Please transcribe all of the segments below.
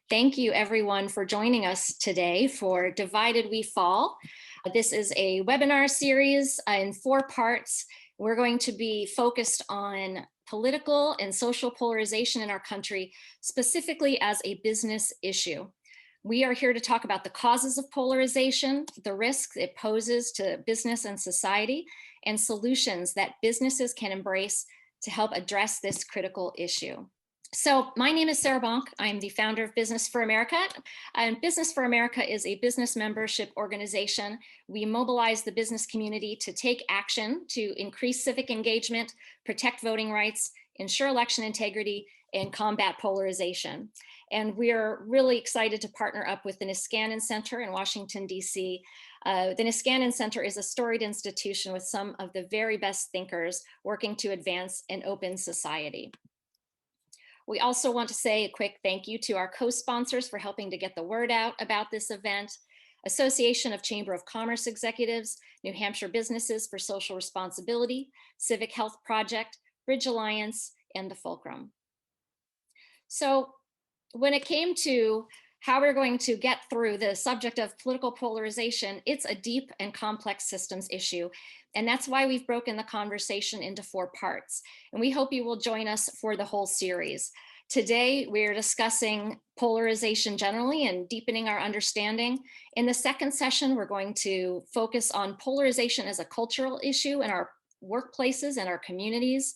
Thank you everyone for joining us today for Divided We Fall. This is a webinar series in 4 parts. We're going to be focused on political and social polarization in our country, specifically as a business issue. We are here to talk about the causes of polarization, the risks it poses to business and society, and solutions that businesses can embrace to help address this critical issue. So my name is Sarah Bonk. I'm the founder of Business for America. And Business for America is a business membership organization. We mobilize the business community to take action to increase civic engagement, protect voting rights, ensure election integrity, and combat polarization. And we're really excited to partner up with the Niskanen Center in Washington, D.C. The Niskanen Center is a storied institution with some of the very best thinkers working to advance an open society. We also want to say a quick thank you to our co-sponsors for helping to get the word out about this event: Association of Chamber of Commerce Executives, New Hampshire Businesses for Social Responsibility, Civic Health Project, Bridge Alliance, and the Fulcrum. So when it came to how we're going to get through the subject of political polarization, it's a deep and complex systems issue. And that's why we've broken the conversation into 4 parts. And we hope you will join us for the whole series. Today, we're discussing polarization generally and deepening our understanding. In the second session, we're going to focus on polarization as a cultural issue in our workplaces and our communities.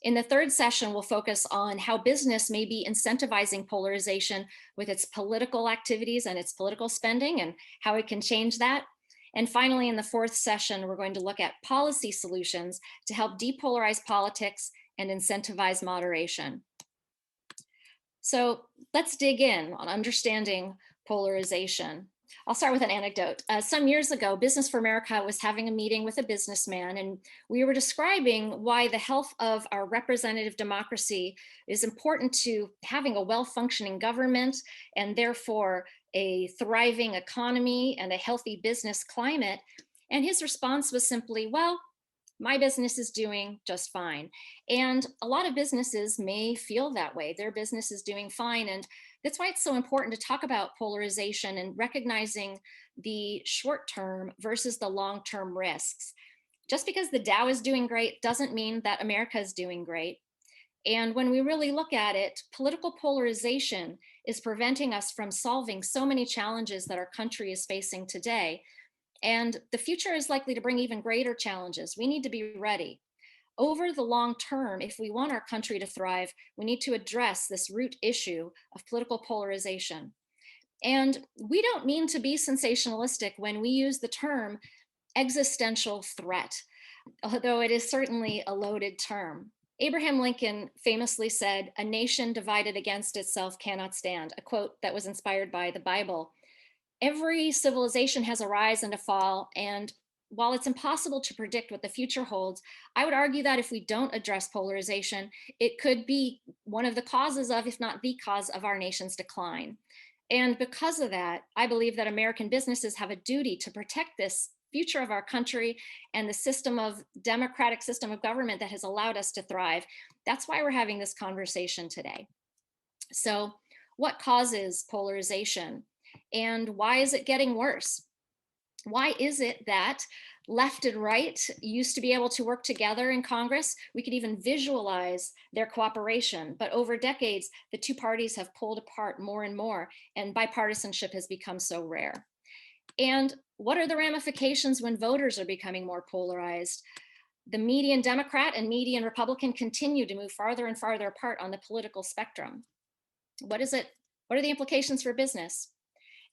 In the third session, we'll focus on how business may be incentivizing polarization with its political activities and its political spending and how it can change that. And finally, in the fourth session, we're going to look at policy solutions to help depolarize politics and incentivize moderation. So let's dig in on understanding polarization. I'll start with an anecdote. Some years ago, Business for America was having a meeting with a businessman, and we were describing why the health of our representative democracy is important to having a well-functioning government and therefore a thriving economy and a healthy business climate. And his response was simply, well, my business is doing just fine. And a lot of businesses may feel that way. Their business is doing fine. And that's why it's so important to talk about polarization and recognizing the short-term versus the long-term risks. Just because the Dow is doing great doesn't mean that America is doing great. And when we really look at it, political polarization is preventing us from solving so many challenges that our country is facing today. And the future is likely to bring even greater challenges. We need to be ready. Over the long term, if we want our country to thrive, we need to address this root issue of political polarization. And we don't mean to be sensationalistic when we use the term existential threat, although it is certainly a loaded term. Abraham Lincoln famously said, "A nation divided against itself cannot stand," a quote that was inspired by the Bible. Every civilization has a rise and a fall, and while it's impossible to predict what the future holds, I would argue that if we don't address polarization, it could be one of the causes of, if not the cause of, our nation's decline. And because of that, I believe that American businesses have a duty to protect this future of our country and the democratic system of government that has allowed us to thrive. That's why we're having this conversation today. So, what causes polarization? And why is it getting worse? Why is it that left and right used to be able to work together in Congress? We could even visualize their cooperation, but over decades, the two parties have pulled apart more and more, and bipartisanship has become so rare. And what are the ramifications when voters are becoming more polarized? The median Democrat and median Republican continue to move farther and farther apart on the political spectrum. What are the implications for business?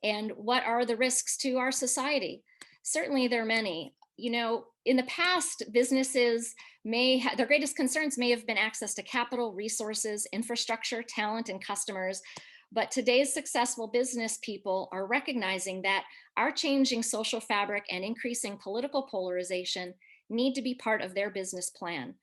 And what are the risks to our society? Certainly there are many. You know, in the past, businesses their greatest concerns may have been access to capital, resources, infrastructure, talent, and customers. But today's successful business people are recognizing that our changing social fabric and increasing political polarization need to be part of their business plan.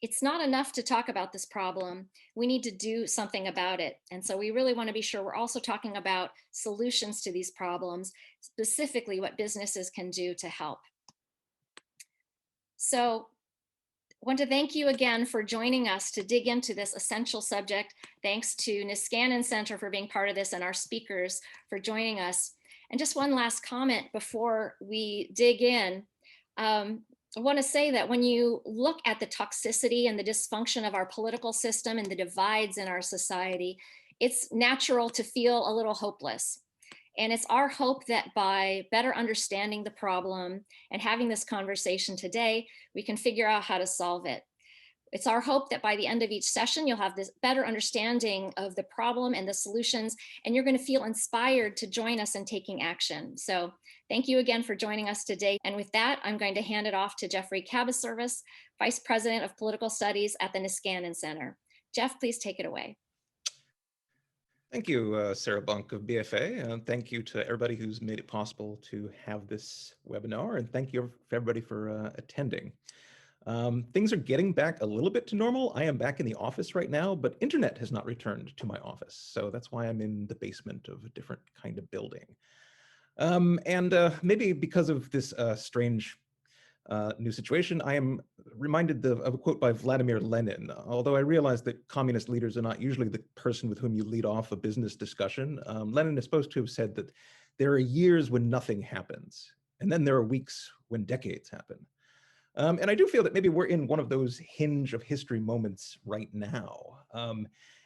It's not enough to talk about this problem. We need to do something about it. And so we really want to be sure we're also talking about solutions to these problems, specifically what businesses can do to help. So want to thank you again for joining us to dig into this essential subject. Thanks to Niskanen Center for being part of this and our speakers for joining us. And just one last comment before we dig in. I want to say that when you look at the toxicity and the dysfunction of our political system and the divides in our society, it's natural to feel a little hopeless. And it's our hope that by better understanding the problem and having this conversation today, we can figure out how to solve it. It's our hope that by the end of each session, you'll have this better understanding of the problem and the solutions, and you're going to feel inspired to join us in taking action. So thank you again for joining us today. And with that, I'm going to hand it off to Jeffrey Kabaservice, Vice President of Political Studies at the Niskanen Center. Jeff, please take it away. Thank you, Sarah Bunk of BFA, and thank you to everybody who's made it possible to have this webinar, and thank you for everybody for attending. Things are getting back a little bit to normal. I am back in the office right now, but internet has not returned to my office, so that's why I'm in the basement of a different kind of building. Maybe because of this strange new situation, I am reminded of a quote by Vladimir Lenin. Although I realize that communist leaders are not usually the person with whom you lead off a business discussion, Lenin is supposed to have said that there are years when nothing happens, and then there are weeks when decades happen. And I do feel that maybe we're in one of those hinge of history moments right now.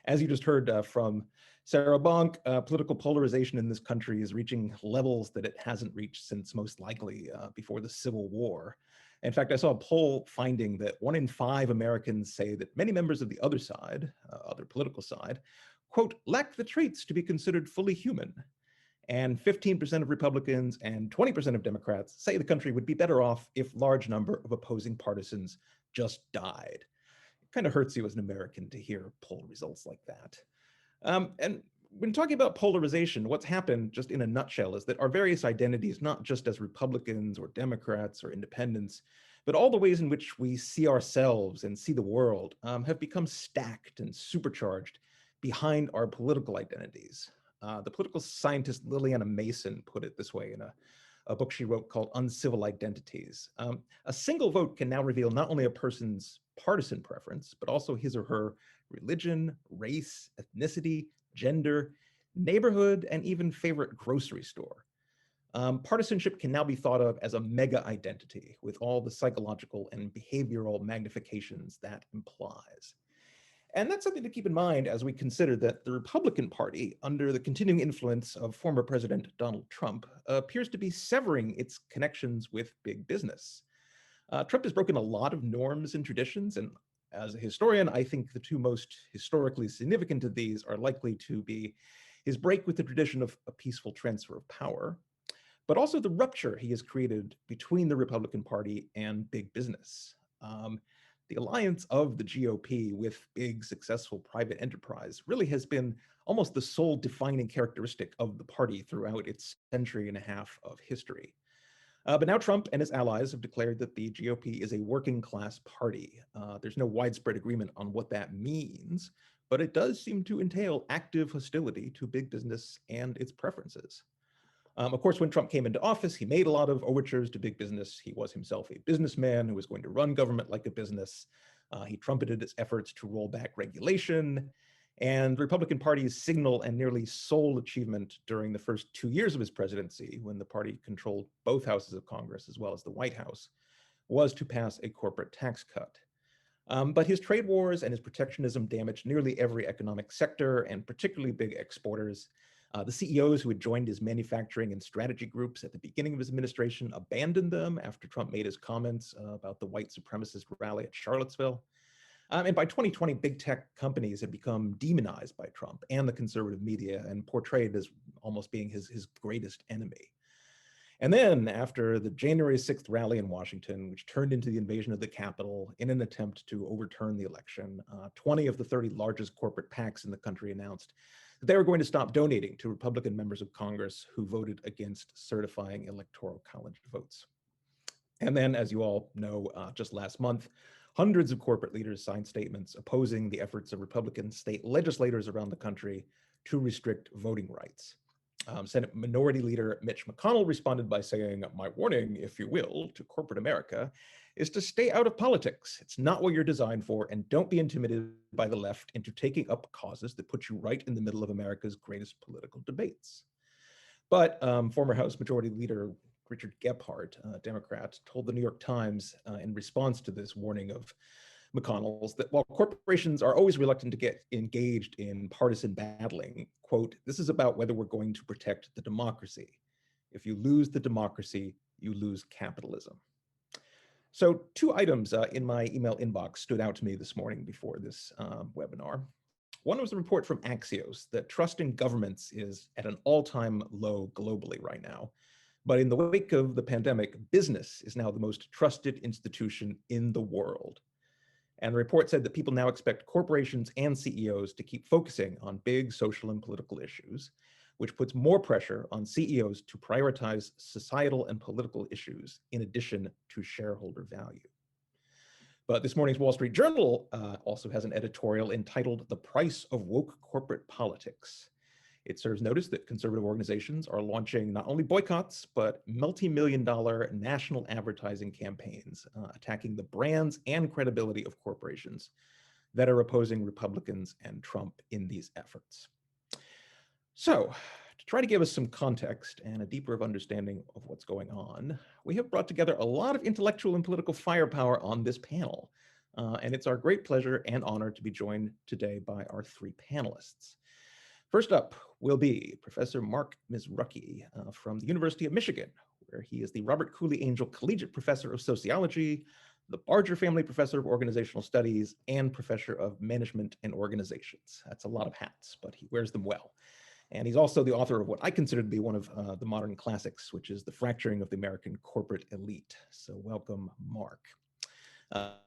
As you just heard from Sarah Bonk, political polarization in this country is reaching levels that it hasn't reached since most likely before the Civil War. In fact, I saw a poll finding that 1 in 5 Americans say that many members of the other side, other political side, quote, lack the traits to be considered fully human. And 15% of Republicans and 20% of Democrats say the country would be better off if large number of opposing partisans just died. It kind of hurts you as an American to hear poll results like that. And when talking about polarization, what's happened, just in a nutshell, is that our various identities, not just as Republicans or Democrats or independents, but all the ways in which we see ourselves and see the world have become stacked and supercharged behind our political identities. The political scientist Liliana Mason put it this way in a book she wrote called Uncivil Identities. A single vote can now reveal not only a person's partisan preference, but also his or her religion, race, ethnicity, gender, neighborhood, and even favorite grocery store. Partisanship can now be thought of as a mega identity with all the psychological and behavioral magnifications that implies. And that's something to keep in mind as we consider that the Republican Party, under the continuing influence of former President Donald Trump, appears to be severing its connections with big business. Trump has broken a lot of norms and traditions, and as a historian, I think the two most historically significant of these are likely to be his break with the tradition of a peaceful transfer of power, but also the rupture he has created between the Republican Party and big business. The alliance of the GOP with big, successful private enterprise really has been almost the sole defining characteristic of the party throughout its century and a half of history. But now Trump and his allies have declared that the GOP is a working class party. There's no widespread agreement on what that means, but it does seem to entail active hostility to big business and its preferences. Of course, when Trump came into office, he made a lot of overtures to big business. He was himself a businessman who was going to run government like a business. He trumpeted his efforts to roll back regulation. And the Republican Party's signal and nearly sole achievement during the first 2 years of his presidency, when the party controlled both houses of Congress as well as the White House, was to pass a corporate tax cut. But his trade wars and his protectionism damaged nearly every economic sector, and particularly big exporters. The CEOs who had joined his manufacturing and strategy groups at the beginning of his administration abandoned them after Trump made his comments about the white supremacist rally at Charlottesville. And by 2020, big tech companies had become demonized by Trump and the conservative media and portrayed as almost being his greatest enemy. And then after the January 6th rally in Washington, which turned into the invasion of the Capitol in an attempt to overturn the election, 20 of the 30 largest corporate PACs in the country announced that they were going to stop donating to Republican members of Congress who voted against certifying electoral college votes. And then, as you all know, just last month, hundreds of corporate leaders signed statements opposing the efforts of Republican state legislators around the country to restrict voting rights. Senate Minority Leader Mitch McConnell responded by saying, "My warning, if you will, to corporate America is to stay out of politics. It's not what you're designed for, and don't be intimidated by the left into taking up causes that put you right in the middle of America's greatest political debates. But former House Majority Leader Richard Gephardt, a Democrat, told the New York Times in response to this warning of McConnell's that while corporations are always reluctant to get engaged in partisan battling, quote, this is about whether we're going to protect the democracy. If you lose the democracy, you lose capitalism. So 2 items in my email inbox stood out to me this morning before this webinar. One was a report from Axios that trust in governments is at an all-time low globally right now. But in the wake of the pandemic, business is now the most trusted institution in the world. And the report said that people now expect corporations and CEOs to keep focusing on big social and political issues, which puts more pressure on CEOs to prioritize societal and political issues in addition to shareholder value. But this morning's Wall Street Journal also has an editorial entitled "The Price of Woke Corporate Politics." It serves notice that conservative organizations are launching not only boycotts, but multi-million-dollar national advertising campaigns, attacking the brands and credibility of corporations that are opposing Republicans and Trump in these efforts. So, to try to give us some context and a deeper understanding of what's going on, we have brought together a lot of intellectual and political firepower on this panel. And it's our great pleasure and honor to be joined today by our 3 panelists. First up will be Professor Mark Mizrucky from the University of Michigan, where he is the Robert Cooley Angell Collegiate Professor of Sociology, the Barger Family Professor of Organizational Studies, and Professor of Management and Organizations. That's a lot of hats, but he wears them well. And he's also the author of what I consider to be one of the modern classics, which is The Fracturing of the American Corporate Elite. So welcome, Mark.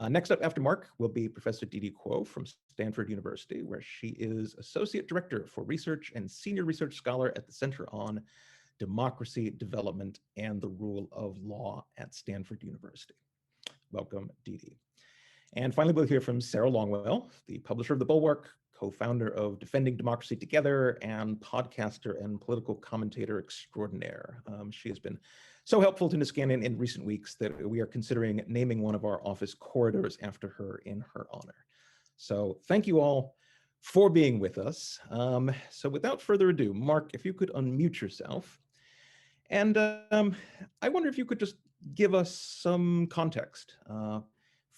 Next up after Mark will be Professor Didi Kuo from Stanford University, where she is Associate Director for Research and Senior Research Scholar at the Center on Democracy, Development, and the Rule of Law at Stanford University. Welcome, Didi. And finally, we'll hear from Sarah Longwell, the publisher of The Bulwark, co-founder of Defending Democracy Together, and podcaster and political commentator extraordinaire. She has been so helpful to Niskanen in recent weeks that we are considering naming one of our office corridors after her in her honor. So thank you all for being with us. So without further ado, Mark, if you could unmute yourself. And I wonder if you could just give us some context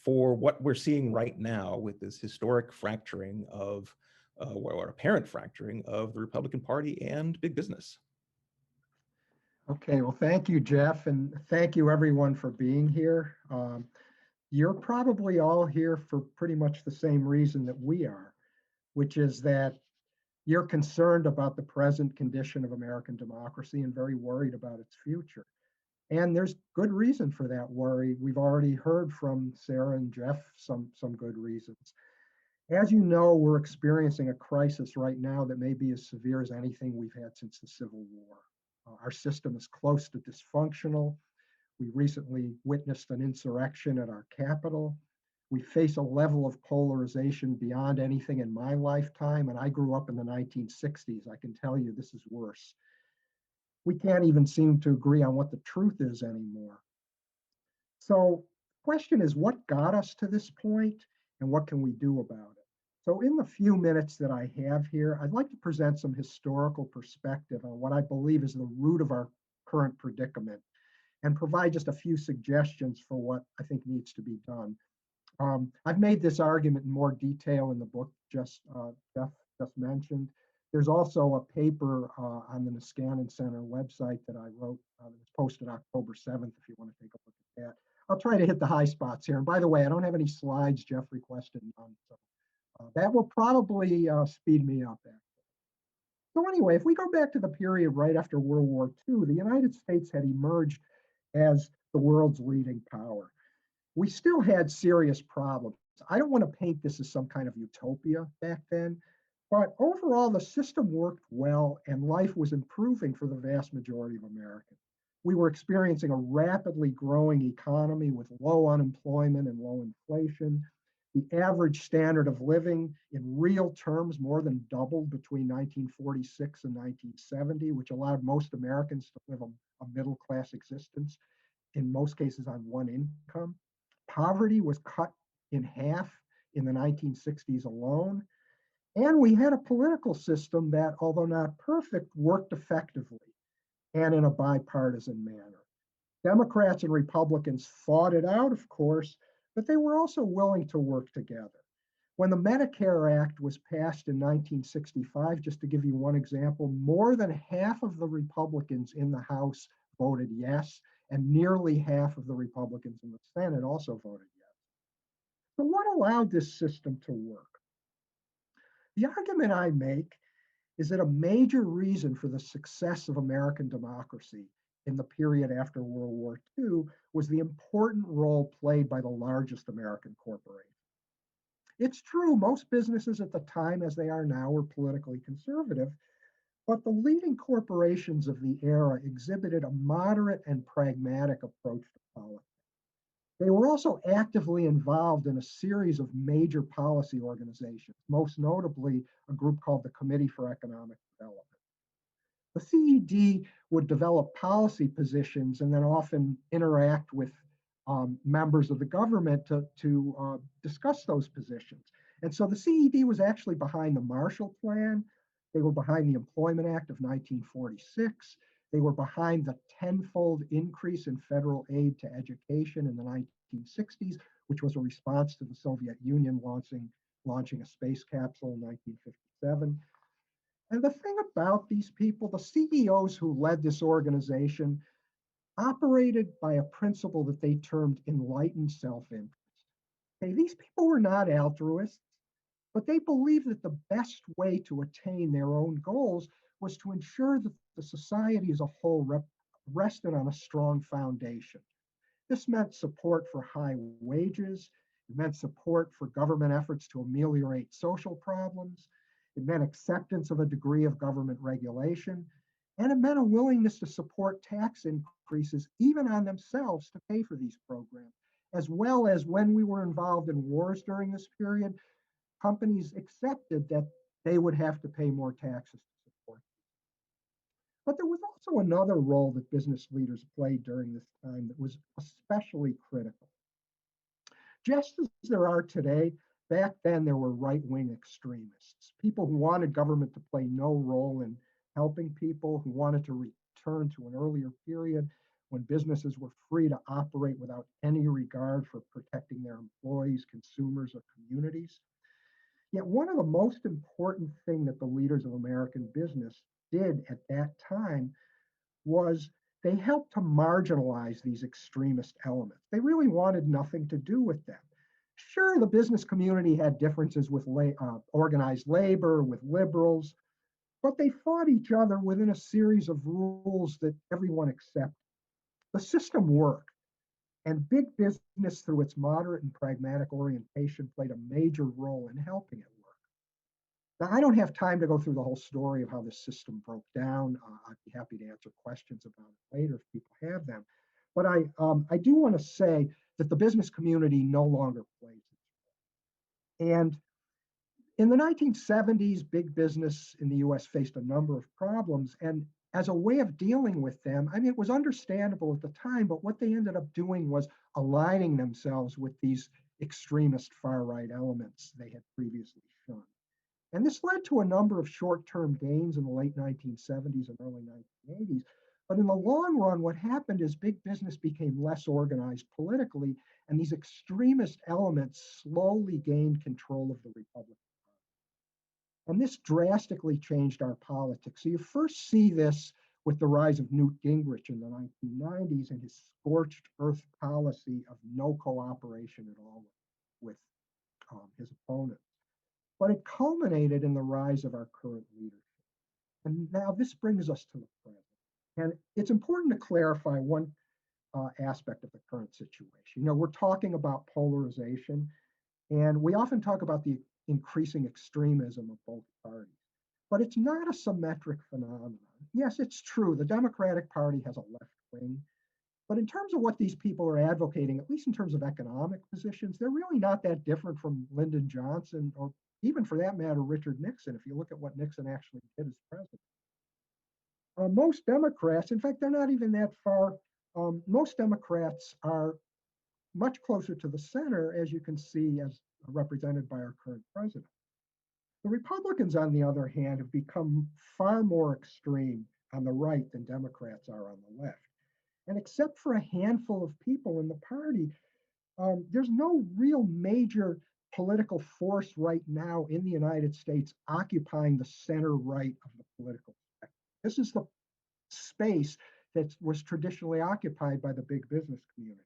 for what we're seeing right now with this historic fracturing of, or apparent fracturing of the Republican Party and big business. Okay, well, thank you, Jeff, and thank you everyone for being here. You're probably all here for pretty much the same reason that we are, which is that you're concerned about the present condition of American democracy and very worried about its future. And there's good reason for that worry. We've already heard from Sarah and Jeff some good reasons. As you know, we're experiencing a crisis right now that may be as severe as anything we've had since the Civil War. Our system is close to dysfunctional. We recently witnessed an insurrection at our Capitol. We face a level of polarization beyond anything in my lifetime, and I grew up in the 1960s. I can tell you this is worse. We can't even seem to agree on what the truth is anymore. So the question is, what got us to this point, and what can we do about it? So in the few minutes that I have here, I'd like to present some historical perspective on what I believe is the root of our current predicament and provide just a few suggestions for what I think needs to be done. I've made this argument in more detail in the book Jeff just mentioned. There's also a paper on the Niskanen Center website that I wrote that was posted October 7th, if you want to take a look at that. I'll try to hit the high spots here. And by the way, I don't have any slides. Jeff requested none. So that will probably speed me up. So anyway, if we go back to the period right after World War II, the United States had emerged as the world's leading power. We still had serious problems. I don't want to paint this as some kind of utopia back then, but overall the system worked well and life was improving for the vast majority of Americans. We were experiencing a rapidly growing economy with low unemployment and low inflation. The average standard of living in real terms more than doubled between 1946 and 1970, which allowed most Americans to live a middle-class existence, in most cases on one income. Poverty was cut in half in the 1960s alone. And we had a political system that, although not perfect, worked effectively and in a bipartisan manner. Democrats and Republicans fought it out, of course, but they were also willing to work together. When the Medicare Act was passed in 1965, just to give you one example, more than half of the Republicans in the House voted yes, and nearly half of the Republicans in the Senate also voted yes. So, what allowed this system to work? The argument I make is that a major reason for the success of American democracy in the period after World War II was the important role played by the largest American corporations. It's true, most businesses at the time, as they are now, were politically conservative, but the leading corporations of the era exhibited a moderate and pragmatic approach to politics. They were also actively involved in a series of major policy organizations, most notably a group called the Committee for Economic Development. The CED would develop policy positions and then often interact with members of the government to discuss those positions. And so the CED was actually behind the Marshall Plan. They were behind the Employment Act of 1946. They were behind the tenfold increase in federal aid to education in the 1960s, which was a response to the Soviet Union launching a space capsule in 1957. And the thing about these people, the CEOs who led this organization, operated by a principle that they termed enlightened self-interest. Okay, these people were not altruists, but they believed that the best way to attain their own goals was to ensure that the society as a whole rested on a strong foundation. This meant support for high wages. It meant support for government efforts to ameliorate social problems. It meant acceptance of a degree of government regulation. And it meant a willingness to support tax increases, even on themselves, to pay for these programs. As well as when we were involved in wars during this period, companies accepted that they would have to pay more taxes to support. But there was also another role that business leaders played during this time that was especially critical. Just as there are today, back then there were right-wing extremists, people who wanted government to play no role in helping people, who wanted to return to an earlier period when businesses were free to operate without any regard for protecting their employees, consumers, or communities. Yet one of the most important things that the leaders of American business did at that time was they helped to marginalize these extremist elements. They really wanted nothing to do with them. Sure, the business community had differences with organized labor, with liberals, but they fought each other within a series of rules that everyone accepted. The system worked, and big business, through its moderate and pragmatic orientation, played a major role in helping it work. Now, I don't have time to go through the whole story of how the system broke down. I'd be happy to answer questions about it later if people have them. But I do want to say that the business community no longer plays it. And in the 1970s, big business in the US faced a number of problems. And as a way of dealing with them, I mean, it was understandable at the time, but what they ended up doing was aligning themselves with these extremist far-right elements they had previously shunned. And this led to a number of short-term gains in the late 1970s and early 1980s. But in the long run, what happened is big business became less organized politically, and these extremist elements slowly gained control of the Republican Party. And this drastically changed our politics. So you first see this with the rise of Newt Gingrich in the 1990s and his scorched earth policy of no cooperation at all with his opponents. But it culminated in the rise of our current leadership. And now this brings us to the present. And it's important to clarify one aspect of the current situation. You know, we're talking about polarization, and we often talk about the increasing extremism of both parties. But it's not a symmetric phenomenon. Yes, it's true. The Democratic Party has a left wing. But in terms of what these people are advocating, at least in terms of economic positions, they're really not that different from Lyndon Johnson or even for that matter, Richard Nixon, if you look at what Nixon actually did as president. Most Democrats, in fact, they're not even that far. Most Democrats are much closer to the center, as you can see, as represented by our current president. The Republicans, on the other hand, have become far more extreme on the right than Democrats are on the left. And except for a handful of people in the party, there's no real major political force right now in the United States occupying the center right of the political spectrum. This is the space that was traditionally occupied by the big business community.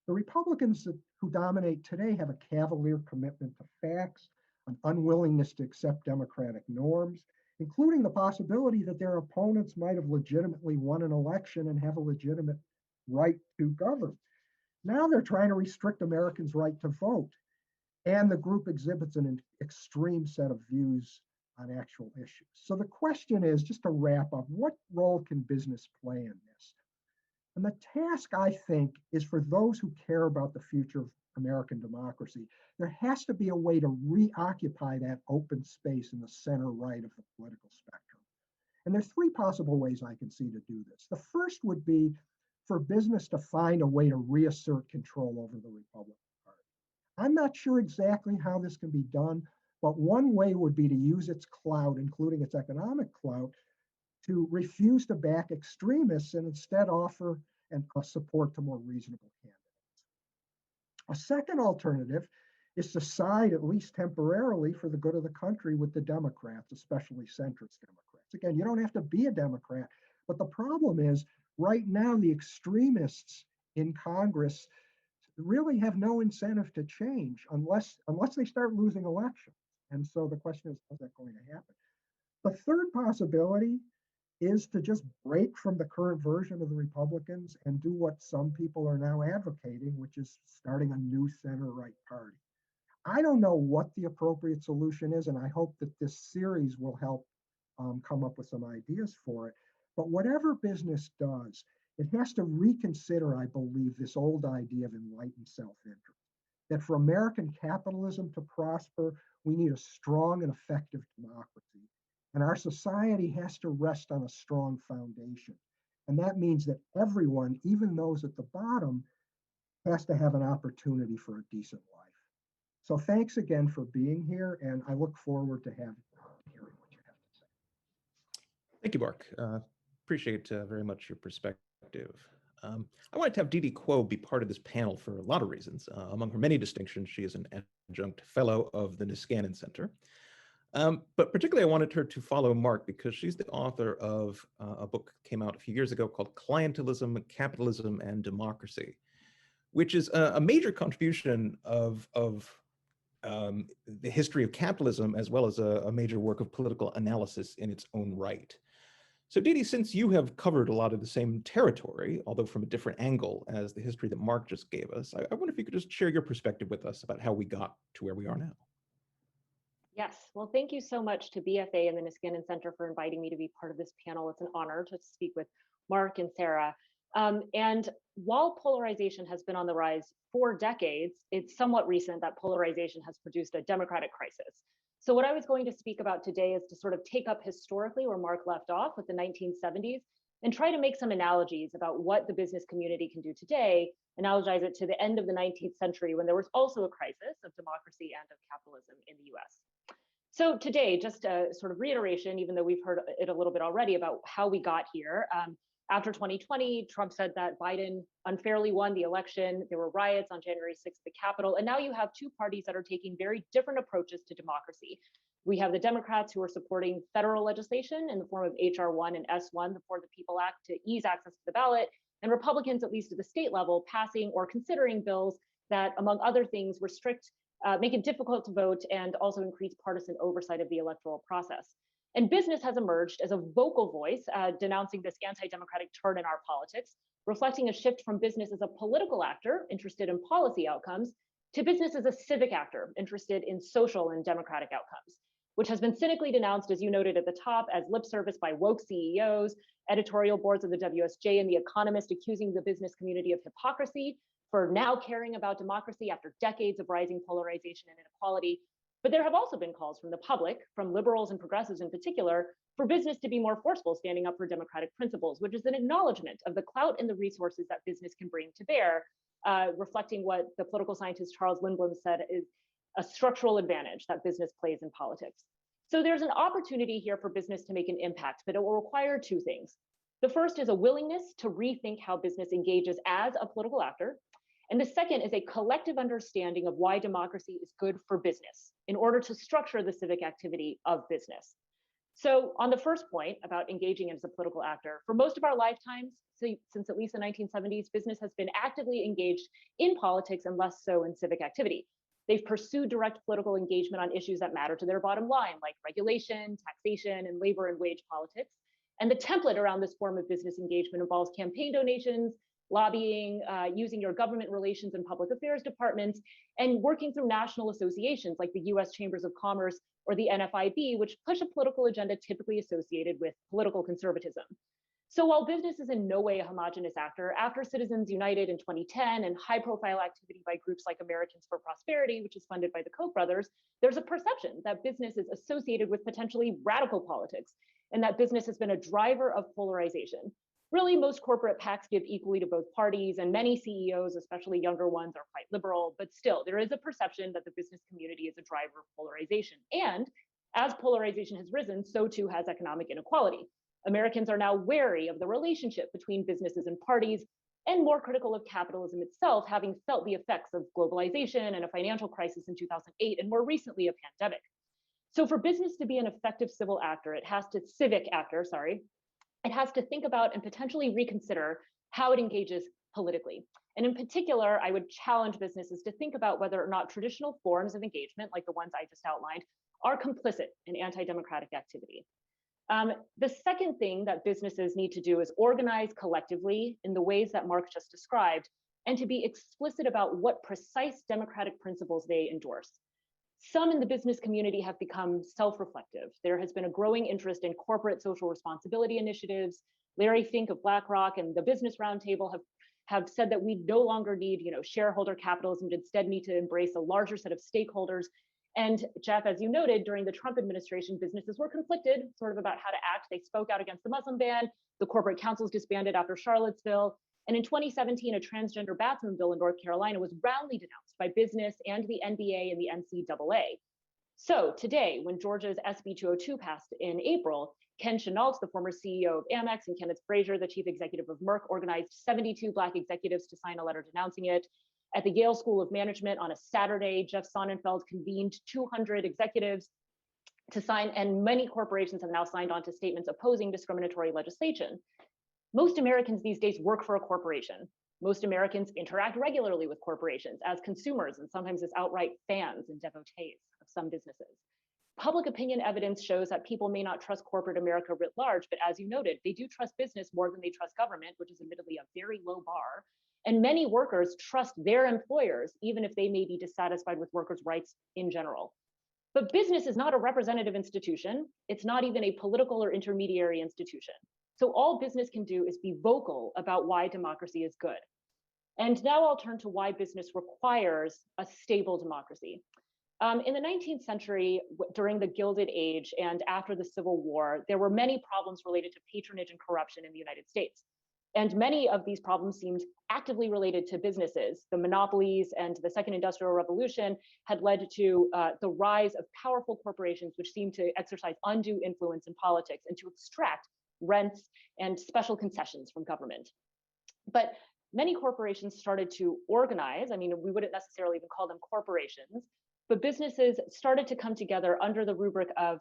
The Republicans who dominate today have a cavalier commitment to facts, an unwillingness to accept democratic norms, including the possibility that their opponents might have legitimately won an election and have a legitimate right to govern. Now they're trying to restrict Americans' right to vote, and the group exhibits an extreme set of views on actual issues. So the question is, just to wrap up, what role can business play in this? And the task, I think, is for those who care about the future of American democracy. There has to be a way to reoccupy that open space in the center right of the political spectrum. And there's three possible ways I can see to do this. The first would be for business to find a way to reassert control over the Republican Party. I'm not sure exactly how this can be done, but one way would be to use its clout, including its economic clout, to refuse to back extremists and instead offer support to more reasonable candidates. A second alternative is to side, at least temporarily, for the good of the country with the Democrats, especially centrist Democrats. Again, you don't have to be a Democrat, but the problem is right now the extremists in Congress really have no incentive to change unless they start losing elections. And so the question is, how's that going to happen? The third possibility is to just break from the current version of the Republicans and do what some people are now advocating, which is starting a new center-right party. I don't know what the appropriate solution is, and I hope that this series will help come up with some ideas for it. But whatever business does, it has to reconsider, I believe, this old idea of enlightened self-interest. That for American capitalism to prosper, we need a strong and effective democracy. And our society has to rest on a strong foundation. And that means that everyone, even those at the bottom, has to have an opportunity for a decent life. So thanks again for being here, and I look forward to hearing what you have to say. Thank you, Mark. Appreciate very much your perspective. I wanted to have Didi Quo be part of this panel for a lot of reasons. Among her many distinctions, she is an adjunct fellow of the Niskanen Center. But particularly, I wanted her to follow Mark because she's the author of a book that came out a few years ago called Clientelism, Capitalism, and Democracy, which is a major contribution of the history of capitalism, as well as a major work of political analysis in its own right. So Didi, since you have covered a lot of the same territory, although from a different angle as the history that Mark just gave us, I wonder if you could just share your perspective with us about how we got to where we are now. Yes, well, thank you so much to BFA and the Niskanen Center for inviting me to be part of this panel. It's an honor to speak with Mark and Sarah. And while polarization has been on the rise for decades, it's somewhat recent that polarization has produced a democratic crisis. So what I was going to speak about today is to sort of take up historically where Mark left off with the 1970s and try to make some analogies about what the business community can do today, analogize it to the end of the 19th century when there was also a crisis of democracy and of capitalism in the US. So today, just a sort of reiteration, even though we've heard it a little bit already about how we got here. After 2020, Trump said that Biden unfairly won the election. There were riots on January 6th at the Capitol. And now you have two parties that are taking very different approaches to democracy. We have the Democrats who are supporting federal legislation in the form of HR 1 and S1, the For the People Act, to ease access to the ballot, and Republicans, at least at the state level, passing or considering bills that, among other things, restrict, make it difficult to vote and also increase partisan oversight of the electoral process. And business has emerged as a vocal voice denouncing this anti-democratic turn in our politics, reflecting a shift from business as a political actor interested in policy outcomes to business as a civic actor interested in social and democratic outcomes, which has been cynically denounced, as you noted at the top, as lip service by woke CEOs, editorial boards of the WSJ and The Economist accusing the business community of hypocrisy for now caring about democracy after decades of rising polarization and inequality. But there have also been calls from the public, from liberals and progressives in particular, for business to be more forceful, standing up for democratic principles, which is an acknowledgement of the clout and the resources that business can bring to bear reflecting what the political scientist Charles Lindblom said is a structural advantage that business plays in politics. So there's an opportunity here for business to make an impact, but it will require two things. The first is a willingness to rethink how business engages as a political actor. And the second is a collective understanding of why democracy is good for business in order to structure the civic activity of business. So on the first point about engaging as a political actor, for most of our lifetimes, since at least the 1970s, business has been actively engaged in politics and less so in civic activity. They've pursued direct political engagement on issues that matter to their bottom line, like regulation, taxation, and labor and wage politics. And the template around this form of business engagement involves campaign donations, lobbying, using your government relations and public affairs departments, and working through national associations like the US Chambers of Commerce or the NFIB, which push a political agenda typically associated with political conservatism. So while business is in no way a homogenous actor, after Citizens United in 2010 and high-profile activity by groups like Americans for Prosperity, which is funded by the Koch brothers, there's a perception that business is associated with potentially radical politics, and that business has been a driver of polarization. Really, most corporate PACs give equally to both parties, and many CEOs, especially younger ones, are quite liberal, but still, there is a perception that the business community is a driver of polarization. And as polarization has risen, so too has economic inequality. Americans are now wary of the relationship between businesses and parties, and more critical of capitalism itself, having felt the effects of globalization and a financial crisis in 2008, and more recently, a pandemic. So for business to be an effective civic actor, it has to think about and potentially reconsider how it engages politically. And in particular, I would challenge businesses to think about whether or not traditional forms of engagement, like the ones I just outlined, are complicit in anti-democratic activity. The second thing that businesses need to do is organize collectively in the ways that Mark just described, and to be explicit about what precise democratic principles they endorse. Some in the business community have become self-reflective. There has been a growing interest in corporate social responsibility initiatives. Larry Fink of BlackRock and the Business Roundtable have said that we no longer need, shareholder capitalism, instead need to embrace a larger set of stakeholders. And Jeff, as you noted, during the Trump administration, businesses were conflicted sort of about how to act. They spoke out against the Muslim ban. The corporate councils disbanded after Charlottesville. And in 2017, a transgender bathroom bill in North Carolina was roundly denounced by business and the NBA and the NCAA. So today, when Georgia's SB 202 passed in April, Ken Chenault, the former CEO of Amex, and Kenneth Frazier, the chief executive of Merck, organized 72 Black executives to sign a letter denouncing it. At the Yale School of Management on a Saturday, Jeff Sonnenfeld convened 200 executives to sign, and many corporations have now signed on to statements opposing discriminatory legislation. Most Americans these days work for a corporation. Most Americans interact regularly with corporations as consumers and sometimes as outright fans and devotees of some businesses. Public opinion evidence shows that people may not trust corporate America writ large, but as you noted, they do trust business more than they trust government, which is admittedly a very low bar. And many workers trust their employers, even if they may be dissatisfied with workers' rights in general. But business is not a representative institution. It's not even a political or intermediary institution. So all business can do is be vocal about why democracy is good. And now I'll turn to why business requires a stable democracy. In the 19th century, during the Gilded Age and after the Civil War, there were many problems related to patronage and corruption in the United States. And many of these problems seemed actively related to businesses. The monopolies and the Second Industrial Revolution had led to the rise of powerful corporations, which seemed to exercise undue influence in politics and to extract rents and special concessions from government. But many corporations started to organize. I mean, we wouldn't necessarily even call them corporations, but businesses started to come together under the rubric of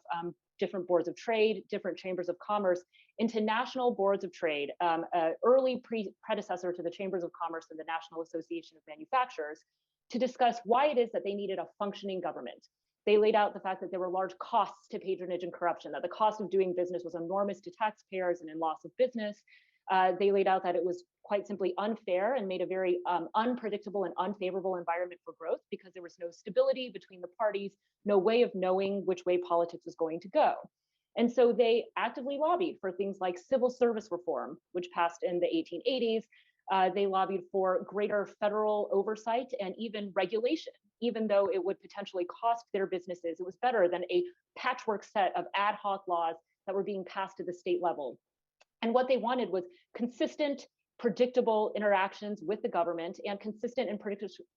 different boards of trade, different chambers of commerce, into national boards of trade, an early predecessor to the chambers of commerce and the National Association of Manufacturers, to discuss why it is that they needed a functioning government. They laid out the fact that there were large costs to patronage and corruption, that the cost of doing business was enormous to taxpayers and in loss of business. They laid out that it was quite simply unfair and made a very unpredictable and unfavorable environment for growth because there was no stability between the parties, no way of knowing which way politics was going to go. And so they actively lobbied for things like civil service reform, which passed in the 1880s. They lobbied for greater federal oversight and even regulation, even though it would potentially cost their businesses. It was better than a patchwork set of ad hoc laws that were being passed at the state level. And what they wanted was consistent, predictable interactions with the government, and consistent and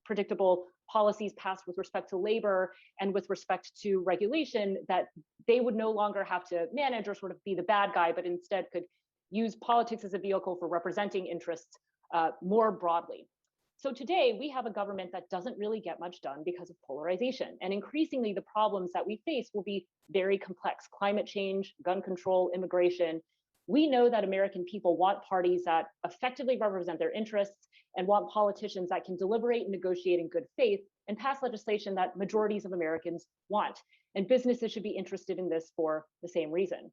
predictable policies passed with respect to labor and with respect to regulation, that they would no longer have to manage or sort of be the bad guy, but instead could use politics as a vehicle for representing interests more broadly. So today we have a government that doesn't really get much done because of polarization. And increasingly the problems that we face will be very complex: climate change, gun control, immigration. We know that American people want parties that effectively represent their interests and want politicians that can deliberate and negotiate in good faith and pass legislation that majorities of Americans want. And businesses should be interested in this for the same reason.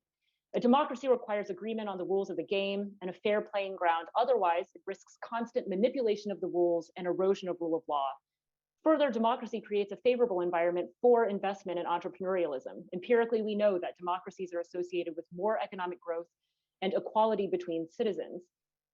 A democracy requires agreement on the rules of the game and a fair playing ground. Otherwise, it risks constant manipulation of the rules and erosion of rule of law. Further, democracy creates a favorable environment for investment and entrepreneurialism. Empirically, we know that democracies are associated with more economic growth and equality between citizens.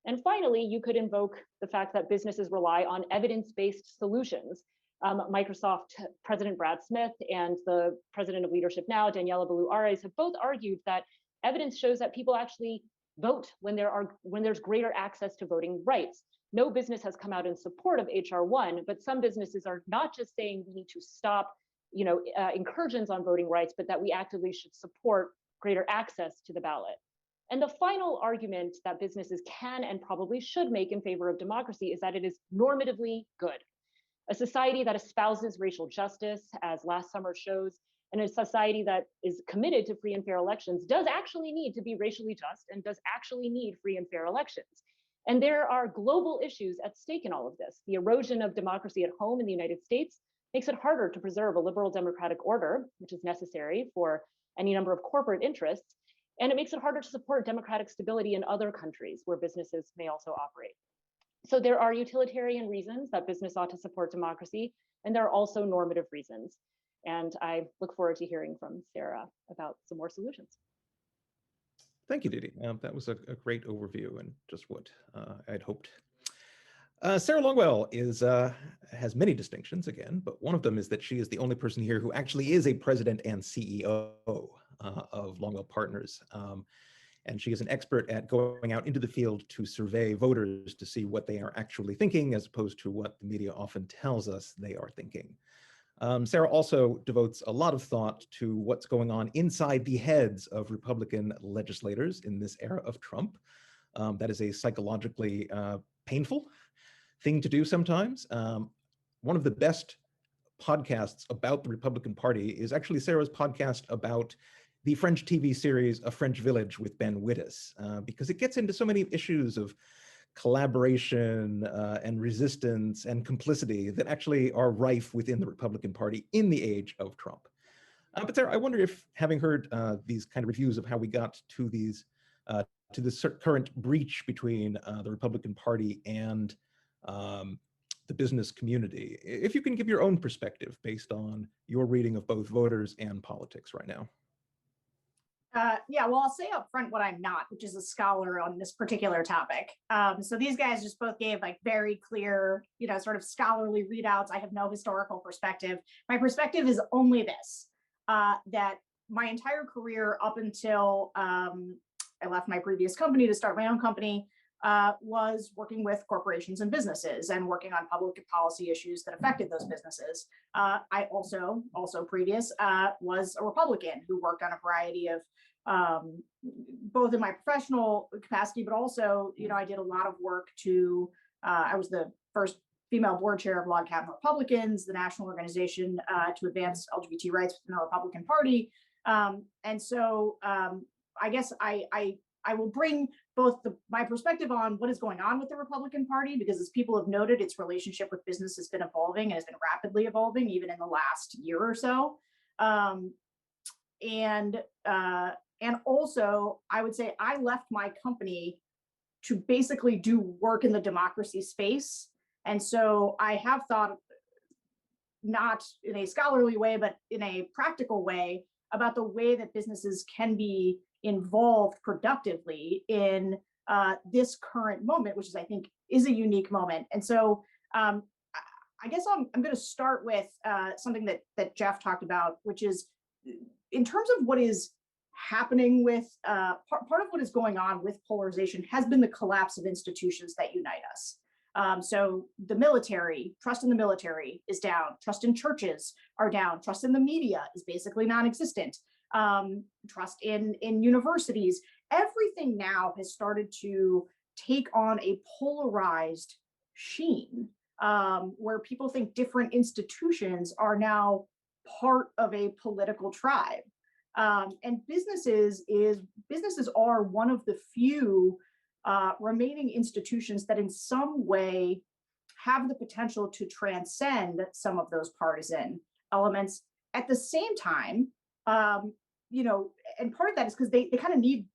And finally, you could invoke the fact that businesses rely on evidence-based solutions. Microsoft President Brad Smith and the president of Leadership Now, Daniela Ballou-Arres, have both argued that evidence shows that people actually vote when there's greater access to voting rights. No business has come out in support of HR 1, but some businesses are not just saying we need to stop incursions on voting rights, but that we actively should support greater access to the ballot. And the final argument that businesses can and probably should make in favor of democracy is that it is normatively good. A society that espouses racial justice, as last summer shows, and a society that is committed to free and fair elections does actually need to be racially just and does actually need free and fair elections. And there are global issues at stake in all of this. The erosion of democracy at home in the United States makes it harder to preserve a liberal democratic order, which is necessary for any number of corporate interests. And it makes it harder to support democratic stability in other countries where businesses may also operate. So there are utilitarian reasons that business ought to support democracy, and there are also normative reasons. And I look forward to hearing from Sarah about some more solutions. Thank you, Didi. That was a great overview and just what I'd hoped. Sarah Longwell has many distinctions again, but one of them is that she is the only person here who actually is a president and CEO of Longwell Partners. And she is an expert at going out into the field to survey voters to see what they are actually thinking, as opposed to what the media often tells us they are thinking. Sarah also devotes a lot of thought to what's going on inside the heads of Republican legislators in this era of Trump. That is a psychologically painful thing to do sometimes. One of the best podcasts about the Republican Party is actually Sarah's podcast about the French TV series A French Village with Ben Wittes, because it gets into so many issues of collaboration and resistance and complicity that actually are rife within the Republican Party in the age of Trump. But Sarah, I wonder if, having heard these kind of reviews of how we got to these to this current breach between the Republican Party and the business community, if you can give your own perspective based on your reading of both voters and politics right now. Yeah, well, I'll say up front what I'm not, which is a scholar on this particular topic. So these guys just both gave like very clear, sort of scholarly readouts. I have no historical perspective. My perspective is only this, that my entire career up until I left my previous company to start my own company was working with corporations and businesses and working on public policy issues that affected those businesses. I also previous was a Republican who worked on a variety of both in my professional capacity, but also, I did a lot of work to, I was the first female board chair of Log Cabin Republicans, the national organization to advance LGBT rights within the Republican Party. And so I guess I will bring both my perspective on what is going on with the Republican Party, because as people have noted, its relationship with business has been evolving and has been rapidly evolving, even in the last year or so. And also, I would say I left my company to basically do work in the democracy space. And so I have thought, not in a scholarly way, but in a practical way, about the way that businesses can be involved productively in this current moment, which is, I think, is a unique moment. And so I guess I'm going to start with something that Jeff talked about, which is in terms of what is happening with part of what is going on with polarization has been the collapse of institutions that unite us. So the military, trust in the military is down, trust in churches are down, trust in the media is basically non-existent, trust in universities. Everything now has started to take on a polarized sheen, where people think different institutions are now part of a political tribe. And businesses are one of the few remaining institutions that in some way have the potential to transcend some of those partisan elements. At the same time, and part of that is because they kind of need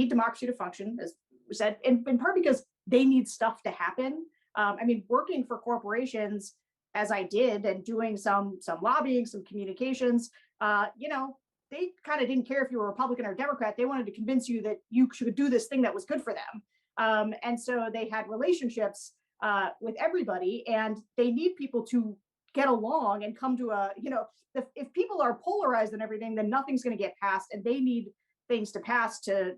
democracy to function, as we said, and in part because they need stuff to happen. I mean, working for corporations as I did and doing some lobbying, some communications, they kind of didn't care if you were a Republican or a Democrat. They wanted to convince you that you should do this thing that was good for them. And so they had relationships with everybody, and they need people to get along and come to if people are polarized and everything, then nothing's going to get passed, and they need things to pass to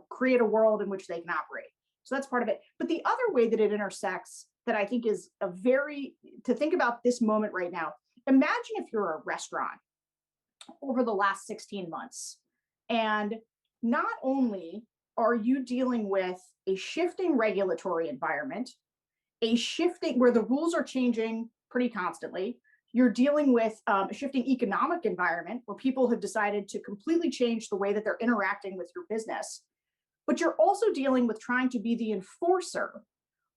create a world in which they can operate. So that's part of it. But the other way that it intersects that I think is to think about this moment right now, imagine if you're a restaurant over the last 16 months. And not only are you dealing with a shifting regulatory environment, a shifting where the rules are changing pretty constantly, you're dealing with a shifting economic environment where people have decided to completely change the way that they're interacting with your business, but you're also dealing with trying to be the enforcer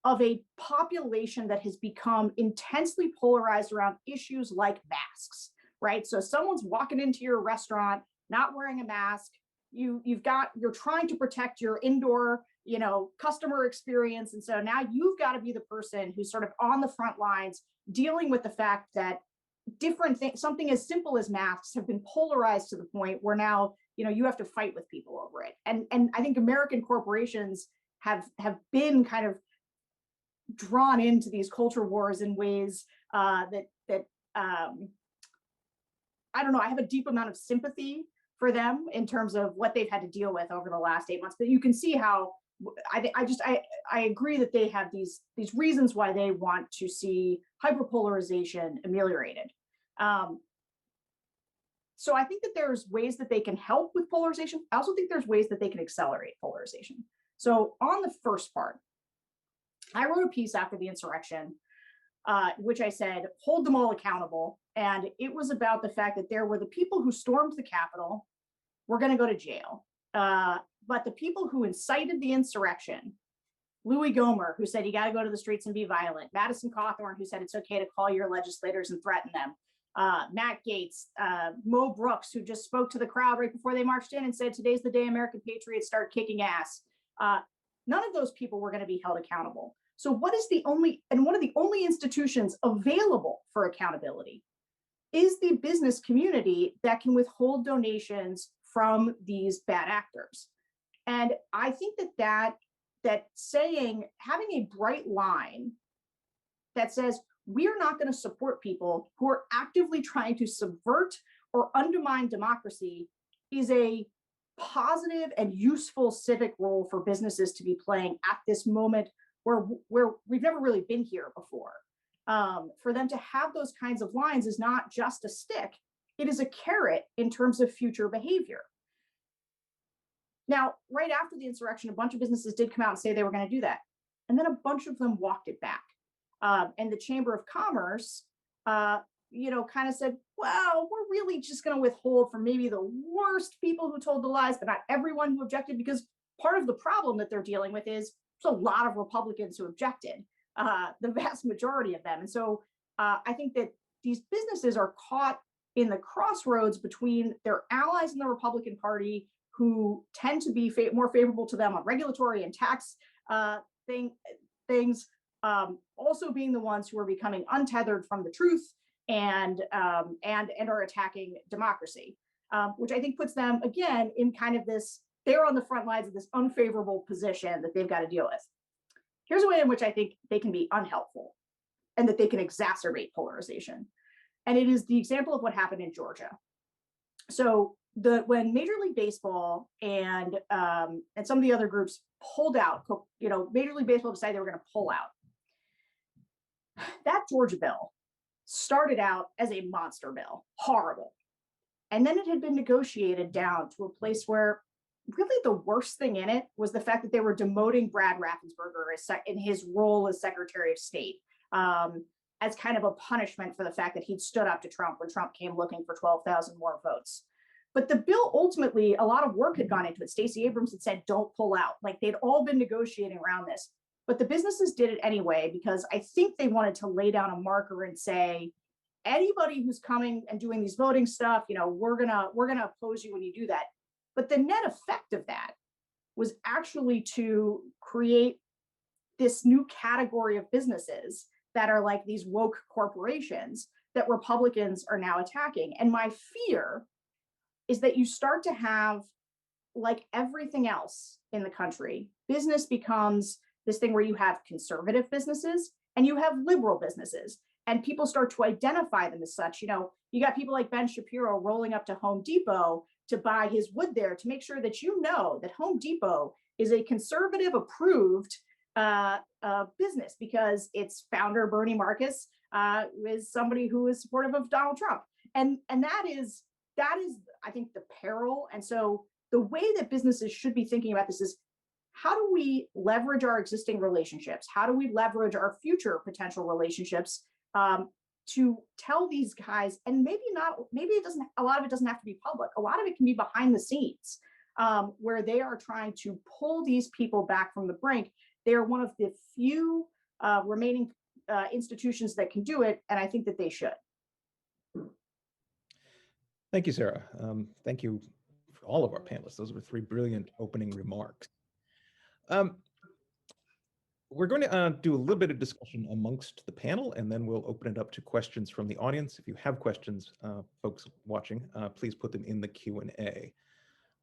of a population that has become intensely polarized around issues like masks. Right? So someone's walking into your restaurant, not wearing a mask. You're trying to protect your indoor, customer experience. And so now you've got to be the person who's sort of on the front lines dealing with the fact that different things, something as simple as masks have been polarized to the point where now, you have to fight with people over it. And I think American corporations have been kind of drawn into these culture wars in ways that I don't know, I have a deep amount of sympathy for them in terms of what they've had to deal with over the last 8 months. But you can see how I agree that they have these reasons why they want to see hyperpolarization ameliorated. So I think that there's ways that they can help with polarization. I also think there's ways that they can accelerate polarization. So on the first part, I wrote a piece after the insurrection, which I said, hold them all accountable. And it was about the fact that there were the people who stormed the Capitol were going to go to jail. But the people who incited the insurrection, Louis Gohmert, who said you got to go to the streets and be violent, Madison Cawthorn, who said it's okay to call your legislators and threaten them, Matt Gaetz, Mo Brooks, who just spoke to the crowd right before they marched in and said, today's the day American patriots start kicking ass. None of those people were going to be held accountable. So one of the only institutions available for accountability is the business community that can withhold donations from these bad actors. And I think that saying, having a bright line that says, we are not going to support people who are actively trying to subvert or undermine democracy is a positive and useful civic role for businesses to be playing at this moment where we've never really been here before. For them to have those kinds of lines is not just a stick, it is a carrot in terms of future behavior. Now, right after the insurrection, a bunch of businesses did come out and say they were going to do that. And then a bunch of them walked it back. And the Chamber of Commerce, kind of said, well, we're really just going to withhold from maybe the worst people who told the lies, but not everyone who objected, because part of the problem that they're dealing with is there's a lot of Republicans who objected, the vast majority of them. And so I think that these businesses are caught in the crossroads between their allies in the Republican Party, who tend to be more favorable to them on regulatory and tax things, also being the ones who are becoming untethered from the truth and are attacking democracy, which I think puts them again in kind of this, they're on the front lines of this unfavorable position that they've got to deal with. Here's a way in which I think they can be unhelpful and that they can exacerbate polarization. And it is the example of what happened in Georgia. So when Major League Baseball and some of the other groups pulled out, Major League Baseball decided they were going to pull out. That Georgia bill started out as a monster bill, horrible. And then it had been negotiated down to a place where really the worst thing in it was the fact that they were demoting Brad Raffensperger in his role as Secretary of State as kind of a punishment for the fact that he'd stood up to Trump when Trump came looking for 12,000 more votes. But the bill, ultimately, a lot of work had gone into it. Stacey Abrams had said, don't pull out. Like, they'd all been negotiating around this. But the businesses did it anyway, because I think they wanted to lay down a marker and say, anybody who's coming and doing these voting stuff, we're gonna oppose you when you do that. But the net effect of that was actually to create this new category of businesses that are like these woke corporations that Republicans are now attacking. And my fear is that you start to have, like everything else in the country, business becomes this thing where you have conservative businesses and you have liberal businesses, and people start to identify them as such. You got people like Ben Shapiro rolling up to Home Depot to buy his wood there to make sure that that Home Depot is a conservative approved business because its founder, Bernie Marcus, is somebody who is supportive of Donald Trump. And that is, I think, the peril. And so the way that businesses should be thinking about this is, how do we leverage our existing relationships? How do we leverage our future potential relationships to tell these guys, and a lot of it doesn't have to be public. A lot of it can be behind the scenes, where they are trying to pull these people back from the brink. They are one of the few remaining institutions that can do it, and I think that they should. Thank you, Sarah. Thank you for all of our panelists. Those were 3 brilliant opening remarks. We're going to do a little bit of discussion amongst the panel, and then we'll open it up to questions from the audience. If you have questions, folks watching, please put them in the Q&A.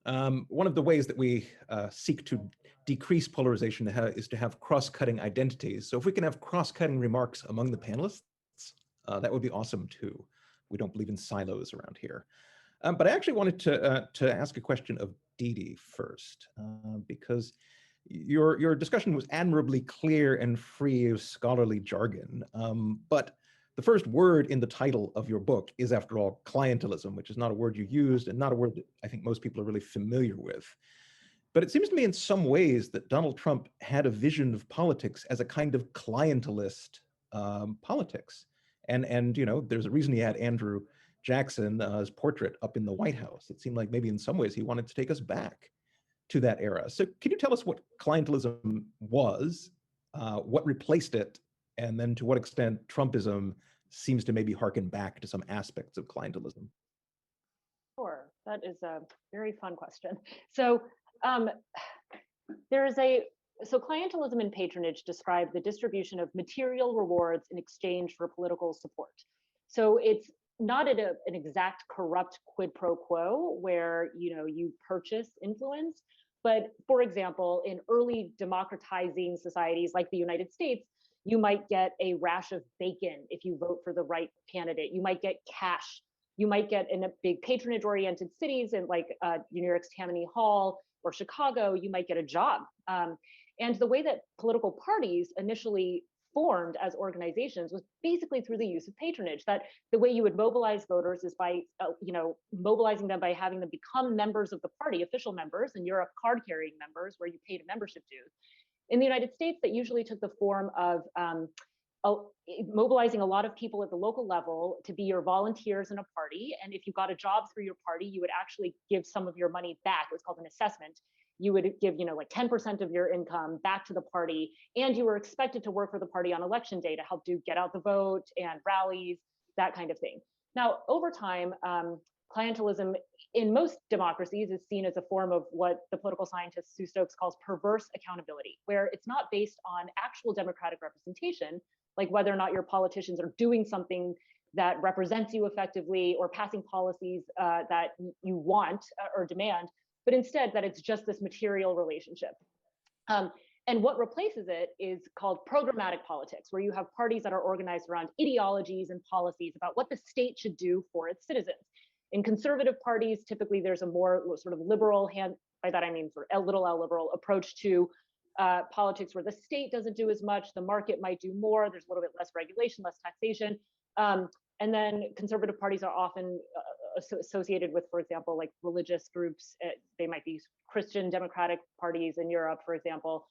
One of the ways that we seek to decrease polarization is to have cross-cutting identities. So if we can have cross-cutting remarks among the panelists, that would be awesome too. We don't believe in silos around here. But I actually wanted to ask a question of Dee first, because your discussion was admirably clear and free of scholarly jargon. But the first word in the title of your book is, after all, clientelism, which is not a word you used and not a word that I think most people are really familiar with. But it seems to me in some ways that Donald Trump had a vision of politics as a kind of clientelist politics. And there's a reason he had Andrew Jackson's portrait up in the White House. It seemed like maybe in some ways he wanted to take us back to that era. So can you tell us what clientelism was, what replaced it, and then to what extent Trumpism seems to maybe harken back to some aspects of clientelism? Sure, that is a very fun question. So clientelism and patronage describe the distribution of material rewards in exchange for political support. So it's not an exact corrupt quid pro quo where you purchase influence, but for example, in early democratizing societies like the United States, you might get a rash of bacon if you vote for the right candidate. You might get cash. You might get, in a big patronage-oriented cities in like New York's Tammany Hall or Chicago, you might get a job. And the way that political parties initially formed as organizations was basically through the use of patronage. That the way you would mobilize voters is by mobilizing them by having them become members of the party, official members, and Europe card-carrying members where you paid a membership dues. In the United States, that usually took the form of mobilizing a lot of people at the local level to be your volunteers in a party. And if you got a job through your party, you would actually give some of your money back. It was called an assessment. You would give, like 10% of your income back to the party. And you were expected to work for the party on election day to help do get out the vote and rallies, that kind of thing. Now, over time, clientelism in most democracies is seen as a form of what the political scientist Sue Stokes calls perverse accountability, where it's not based on actual democratic representation, like whether or not your politicians are doing something that represents you effectively or passing policies that you want or demand, but instead that it's just this material relationship. And what replaces it is called programmatic politics, where you have parties that are organized around ideologies and policies about what the state should do for its citizens. In conservative parties, typically there's a more sort of liberal hand, by that I mean sort of L liberal approach to politics, where the state doesn't do as much, the market might do more, there's a little bit less regulation, less taxation. And then conservative parties are often associated with, for example, like religious groups. They might be Christian democratic parties in Europe, for example.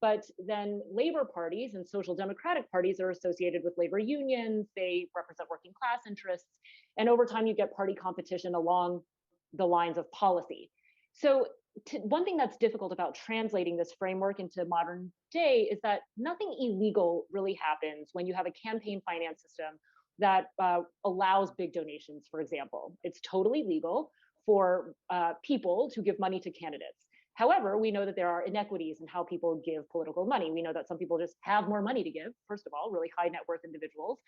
But then labor parties and social democratic parties are associated with labor unions. They represent working class interests. And over time, you get party competition along the lines of policy. So one thing that's difficult about translating this framework into modern day is that nothing illegal really happens when you have a campaign finance system that allows big donations, for example. It's totally legal for people to give money to candidates. However, we know that there are inequities in how people give political money. We know that some people just have more money to give, first of all, really high net worth individuals.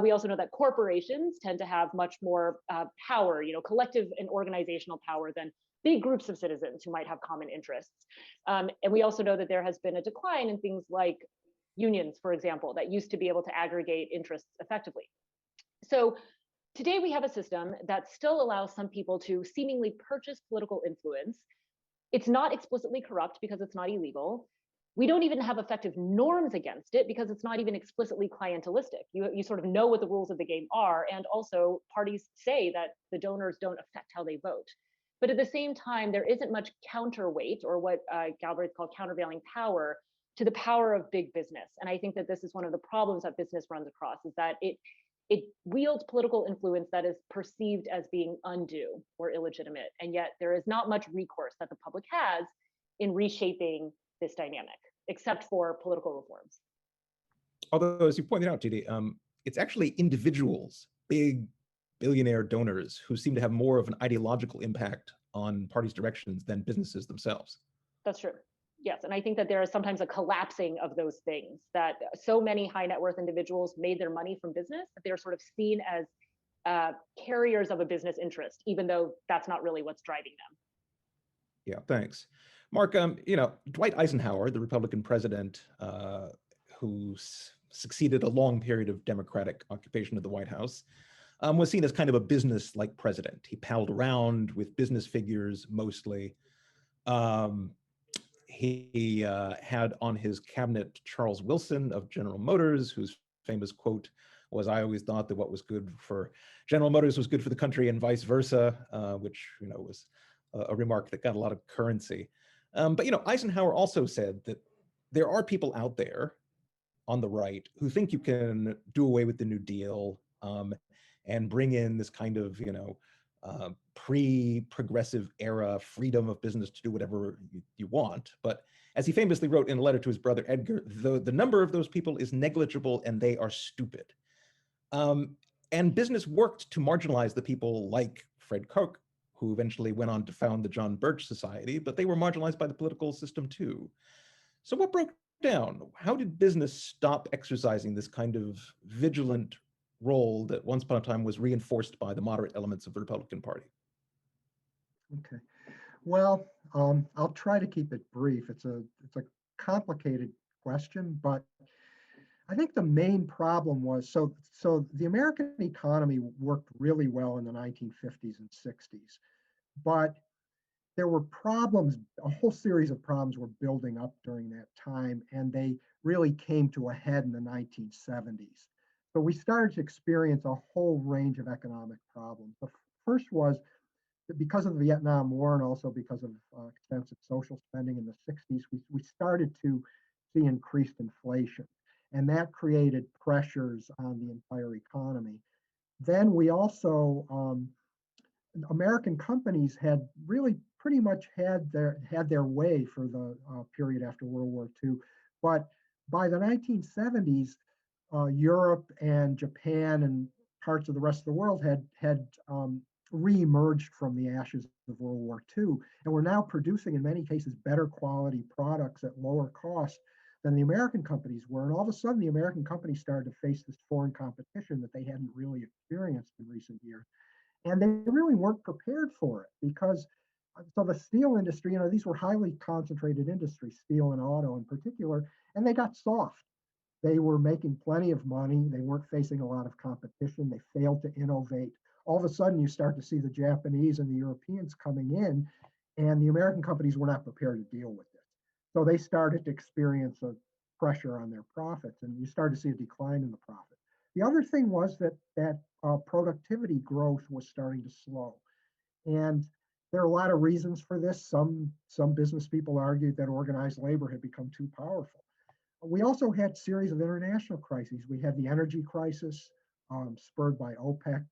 We also know that corporations tend to have much more power, collective and organizational power than big groups of citizens who might have common interests. And we also know that there has been a decline in things like unions, for example, that used to be able to aggregate interests effectively. So today we have a system that still allows some people to seemingly purchase political influence. It's not explicitly corrupt because it's not illegal. We don't even have effective norms against it because it's not even explicitly clientelistic. You sort of know what the rules of the game are, and also parties say that the donors don't affect how they vote. But at the same time, there isn't much counterweight, or what Galbraith called countervailing power, to the power of big business. And I think that this is one of the problems that business runs across, is that it wields political influence that is perceived as being undue or illegitimate. And yet there is not much recourse that the public has in reshaping this dynamic, except for political reforms. Although, as you pointed out, Judy, it's actually individuals, big billionaire donors, who seem to have more of an ideological impact on parties' directions than businesses themselves. That's true. Yes, and I think that there is sometimes a collapsing of those things, that so many high net worth individuals made their money from business that they're sort of seen as carriers of a business interest, even though that's not really what's driving them. Yeah, thanks. Mark, Dwight Eisenhower, the Republican president who succeeded a long period of Democratic occupation of the White House, was seen as kind of a business-like president. He palled around with business figures mostly. He had on his cabinet Charles Wilson of General Motors, whose famous quote was, "I always thought that what was good for General Motors was good for the country and vice versa," which was a remark that got a lot of currency. But Eisenhower also said that there are people out there on the right who think you can do away with the New Deal and bring in this kind of pre-progressive era freedom of business to do whatever you want. But as he famously wrote in a letter to his brother Edgar, the number of those people is negligible and they are stupid. And business worked to marginalize the people like Fred Koch, who eventually went on to found the John Birch Society, but they were marginalized by the political system too. So what broke down? How did business stop exercising this kind of vigilant role that once upon a time was reinforced by the moderate elements of the Republican Party? Okay, well, I'll try to keep it brief. It's a complicated question, but I think the main problem was, so the American economy worked really well in the 1950s and 60s, but there were problems, a whole series of problems were building up during that time, and they really came to a head in the 1970s. So we started to experience a whole range of economic problems. The first was that because of the Vietnam War and also because of extensive social spending in the 60s, we started to see increased inflation, and that created pressures on the entire economy. Then we also, American companies had really pretty much had their way for the period after World War II, but by the 1970s, Europe and Japan and parts of the rest of the world had re-emerged from the ashes of World War II, and were now producing, in many cases, better quality products at lower cost than the American companies were. And all of a sudden, the American companies started to face this foreign competition that they hadn't really experienced in recent years. And they really weren't prepared for it because, so the steel industry, these were highly concentrated industries, steel and auto in particular, and they got soft. They were making plenty of money. They weren't facing a lot of competition. They failed to innovate. all of a sudden you start to see the Japanese and the Europeans coming in, and the American companies were not prepared to deal with it. So they started to experience a pressure on their profits, and you start to see a decline in the profit. The other thing was that productivity growth was starting to slow. And there are a lot of reasons for this. Some business people argued that organized labor had become too powerful. We also had a series of international crises. We had the energy crisis, spurred by OPEC,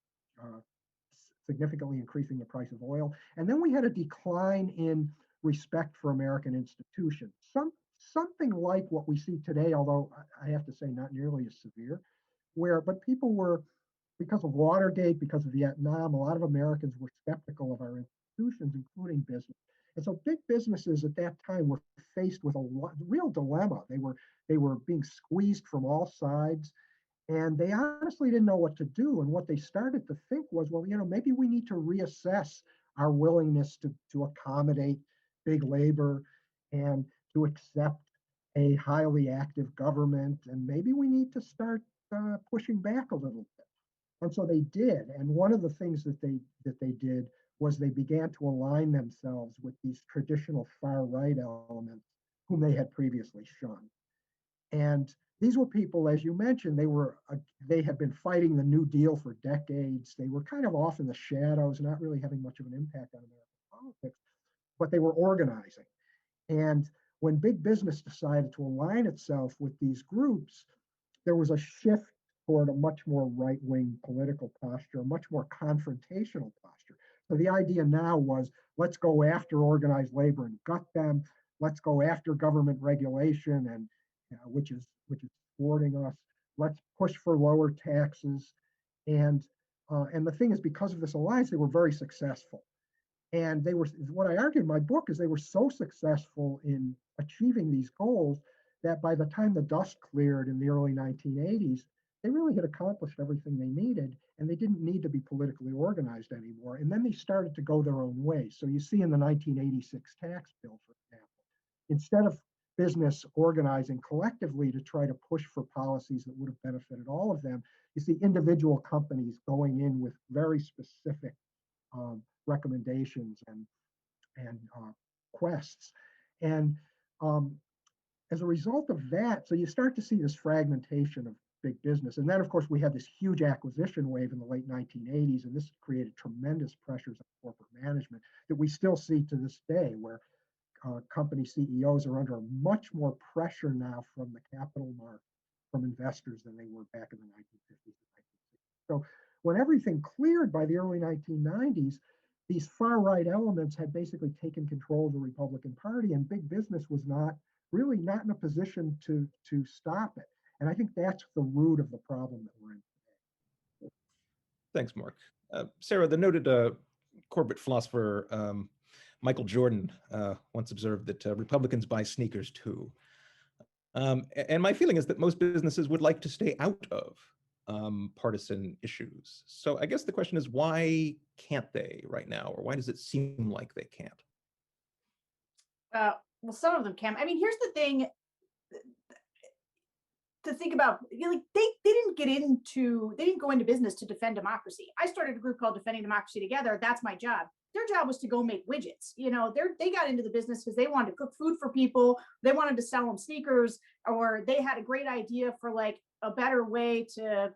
significantly increasing the price of oil. And then we had a decline in respect for American institutions. Something like what we see today, although I have to say not nearly as severe, but people were, because of Watergate, because of Vietnam, a lot of Americans were skeptical of our institutions, including business. And so big businesses at that time were faced with a real dilemma. They were being squeezed from all sides, and they honestly didn't know what to do. And what they started to think was, well, maybe we need to reassess our willingness to accommodate big labor and to accept a highly active government. And maybe we need to start pushing back a little bit. And so they did. And one of the things that they did was they began to align themselves with these traditional far-right elements whom they had previously shunned. And these were people, as you mentioned, they had been fighting the New Deal for decades. They were kind of off in the shadows, not really having much of an impact on American politics, but they were organizing. And when big business decided to align itself with these groups, there was a shift toward a much more right-wing political posture, a much more confrontational posture. So the idea now was, let's go after organized labor and gut them. Let's go after government regulation, and which is thwarting us. Let's push for lower taxes. And the thing is, because of this alliance, they were very successful. And they were, what I argue in my book is, they were so successful in achieving these goals that by the time the dust cleared in the early 1980s, they really had accomplished everything they needed, and they didn't need to be politically organized anymore. And then they started to go their own way. So you see in the 1986 tax bill, for example, instead of business organizing collectively to try to push for policies that would have benefited all of them, you see individual companies going in with very specific recommendations and quests. And as a result of that, so you start to see this fragmentation of big business. And then, of course, we had this huge acquisition wave in the late 1980s, and this created tremendous pressures on corporate management that we still see to this day, where company CEOs are under much more pressure now from the capital market, from investors, than they were back in the 1950s and 1960s. So when everything cleared by the early 1990s, these far-right elements had basically taken control of the Republican Party, and big business was really not in a position to stop it. And I think that's the root of the problem that we're in today. Thanks, Mark. Sarah, the noted corporate philosopher Michael Jordan once observed that Republicans buy sneakers too. And my feeling is that most businesses would like to stay out of partisan issues. So I guess the question is, why can't they right now? Or why does it seem like they can't? Well, some of them can. I mean, here's the thing to think about. Like they didn't go into business to defend democracy. I started a group called Defending Democracy Together. That's my job. Their job was to go make widgets. They got into the business because they wanted to cook food for people. They wanted to sell them sneakers, or they had a great idea for like a better way to,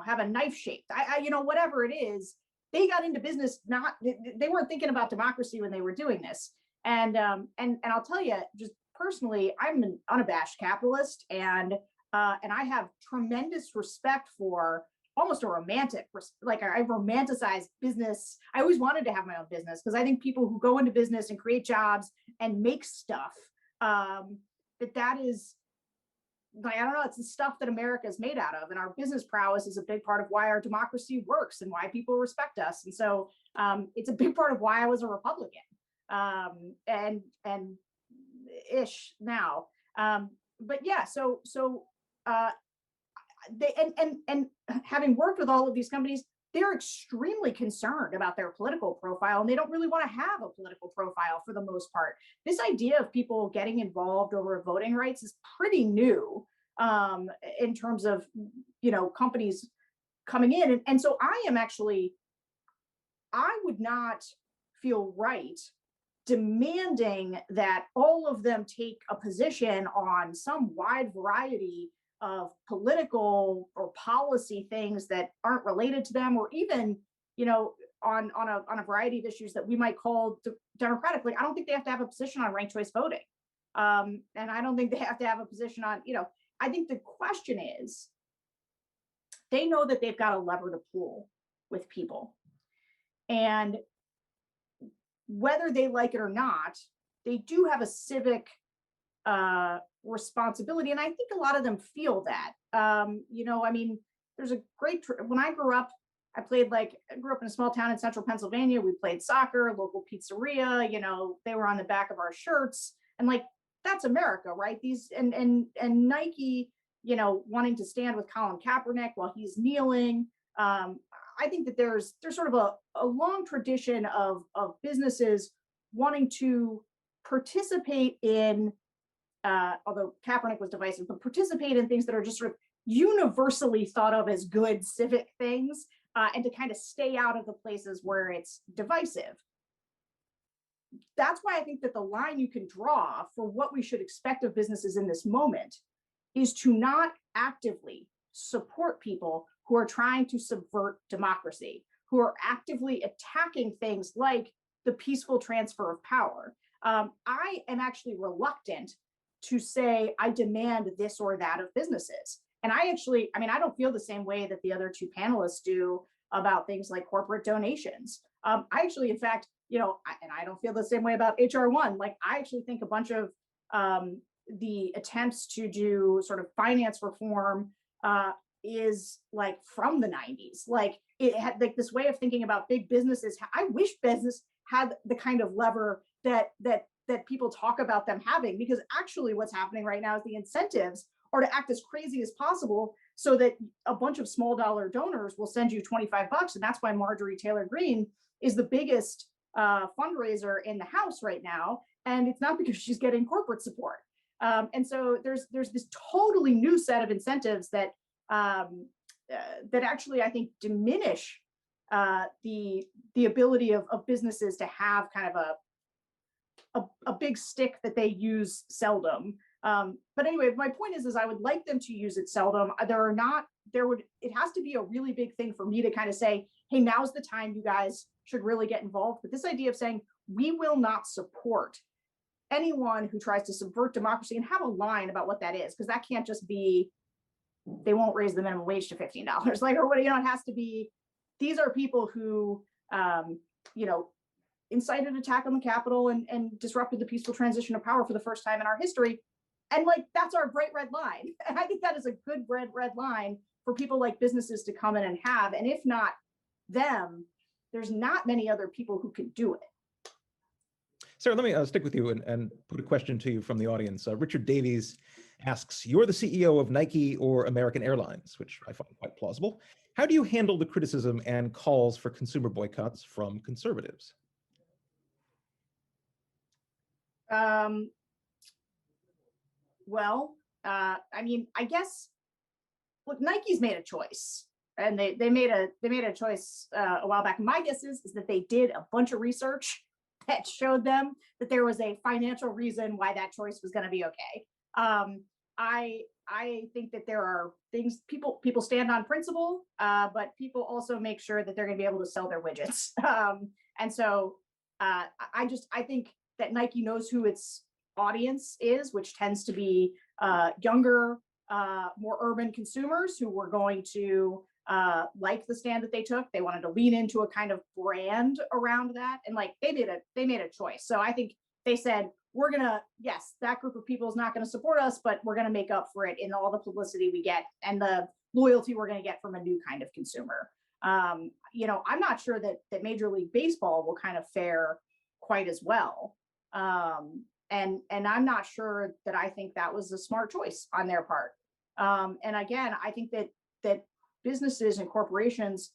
have a knife shape. Whatever it is, they got into business. They weren't thinking about democracy when they were doing this. And I'll tell you, just personally, I'm an unabashed capitalist, and I have tremendous respect for almost a romantic, like I romanticize business. I always wanted to have my own business because I think people who go into business and create jobs and make stuff, that is, I don't know, it's the stuff that America is made out of. And our business prowess is a big part of why our democracy works and why people respect us. And so it's a big part of why I was a Republican. And ish now. But yeah, so they and having worked with all of these companies, they're extremely concerned about their political profile, and they don't really want to have a political profile for the most part. This idea of people getting involved over voting rights is pretty new in terms of companies coming in, and so I am actually I would not feel right demanding that all of them take a position on some wide variety of political or policy things that aren't related to them, or even, on a variety of issues that we might call democratically. I don't think they have to have a position on ranked choice voting. And I don't think they have to have a position on, I think the question is, they know that they've got a lever to pull with people. And whether they like it or not, they do have a civic responsibility. And I think a lot of them feel that. There's a great, when I grew up, I grew up in a small town in central Pennsylvania. We played soccer, local pizzeria, they were on the back of our shirts. And that's America, right? And Nike, wanting to stand with Colin Kaepernick while he's kneeling. I think that there's sort of a long tradition of businesses wanting to participate in, although Kaepernick was divisive, but participate in things that are just sort of universally thought of as good civic things, and to kind of stay out of the places where it's divisive. That's why I think that the line you can draw for what we should expect of businesses in this moment is to not actively support people who are trying to subvert democracy, who are actively attacking things like the peaceful transfer of power. I am actually reluctant to say I demand this or that of businesses. And I don't feel the same way that the other two panelists do about things like corporate donations. I actually, in fact, and I don't feel the same way about HR1. I actually think a bunch of the attempts to do sort of finance reform is from the 90s. It had this way of thinking about big businesses. I wish business had the kind of lever that people talk about them having, because actually what's happening right now is the incentives are to act as crazy as possible so that a bunch of small dollar donors will send you $25. And that's why Marjorie Taylor Greene is the biggest fundraiser in the House right now. And it's not because she's getting corporate support. And so there's this totally new set of incentives that actually, I think, diminish the ability of businesses to have kind of a big stick that they use seldom. But anyway, my point is I would like them to use it seldom. It has to be a really big thing for me to kind of say, hey, now's the time you guys should really get involved. But this idea of saying we will not support anyone who tries to subvert democracy, and have a line about what that is, because that can't just be they won't raise the minimum wage to $15, or what, it has to be, these are people who incited attack on the Capitol and disrupted the peaceful transition of power for the first time in our history. And that's our bright red line. And I think that is a good red line for people like businesses to come in and have. And if not them, there's not many other people who could do it. Sarah, let me stick with you and put a question to you from the audience. Richard Davies asks, you're the CEO of Nike or American Airlines, which I find quite plausible. How do you handle the criticism and calls for consumer boycotts from conservatives? I guess, look, Nike's made a choice, and they made a choice a while back. My guess is that they did a bunch of research that showed them that there was a financial reason why that choice was going to be okay. I think that there are things people stand on principle, but people also make sure that they're going to be able to sell their widgets. And so I think that Nike knows who its audience is, which tends to be younger, more urban consumers who were going to like the stand that they took. They wanted to lean into a kind of brand around that, and they made a choice. So I think they said, we're gonna, yes, that group of people is not going to support us, but we're going to make up for it in all the publicity we get and the loyalty we're going to get from a new kind of consumer. I'm not sure that Major League Baseball will kind of fare quite as well. And I'm not sure that I think that was a smart choice on their part. And again, I think that businesses and corporations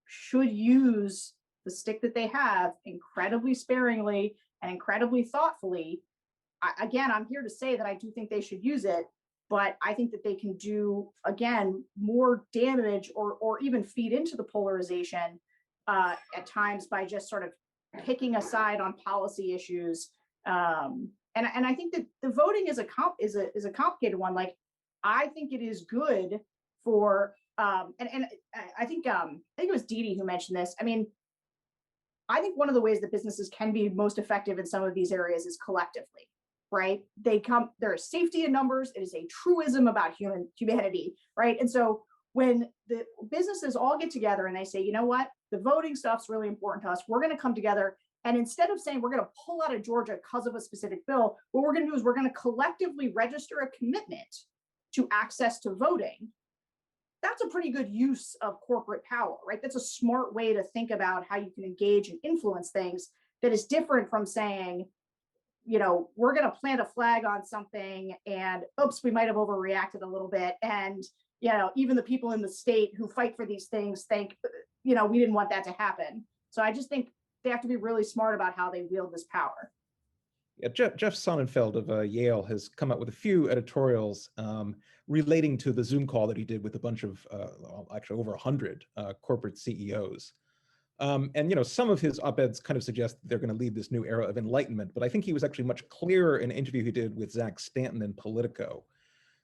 should use the stick that they have incredibly sparingly and incredibly thoughtfully. Again, I'm here to say that I do think they should use it, but I think that they can do, again, more damage or even feed into the polarization at times by just sort of picking a side on policy issues. And I think that the voting is a complicated one. Like, I think it is good for and I think it was Dee Dee who mentioned this. I mean, I think one of the ways that businesses can be most effective in some of these areas is collectively, right? There is safety in numbers. It is a truism about humanity, right? And so when the businesses all get together and they say, you know what, the voting stuff's really important to us, we're going to come together. And instead of saying we're going to pull out of Georgia because of a specific bill, what we're going to do is we're going to collectively register a commitment to access to voting. That's a pretty good use of corporate power, right? That's a smart way to think about how you can engage and influence things that is different from saying, you know, we're going to plant a flag on something and oops, we might have overreacted a little bit. And, you know, even the people in the state who fight for these things think, you know, we didn't want that to happen. So I just think they have to be really smart about how they wield this power. Yeah, Jeff Sonnenfeld of Yale has come out with a few editorials relating to the Zoom call that he did with a bunch of, actually over 100 corporate CEOs. And you know, some of his op-eds kind of suggest that they're going to lead this new era of enlightenment, but I think he was actually much clearer in an interview he did with Zach Stanton in Politico,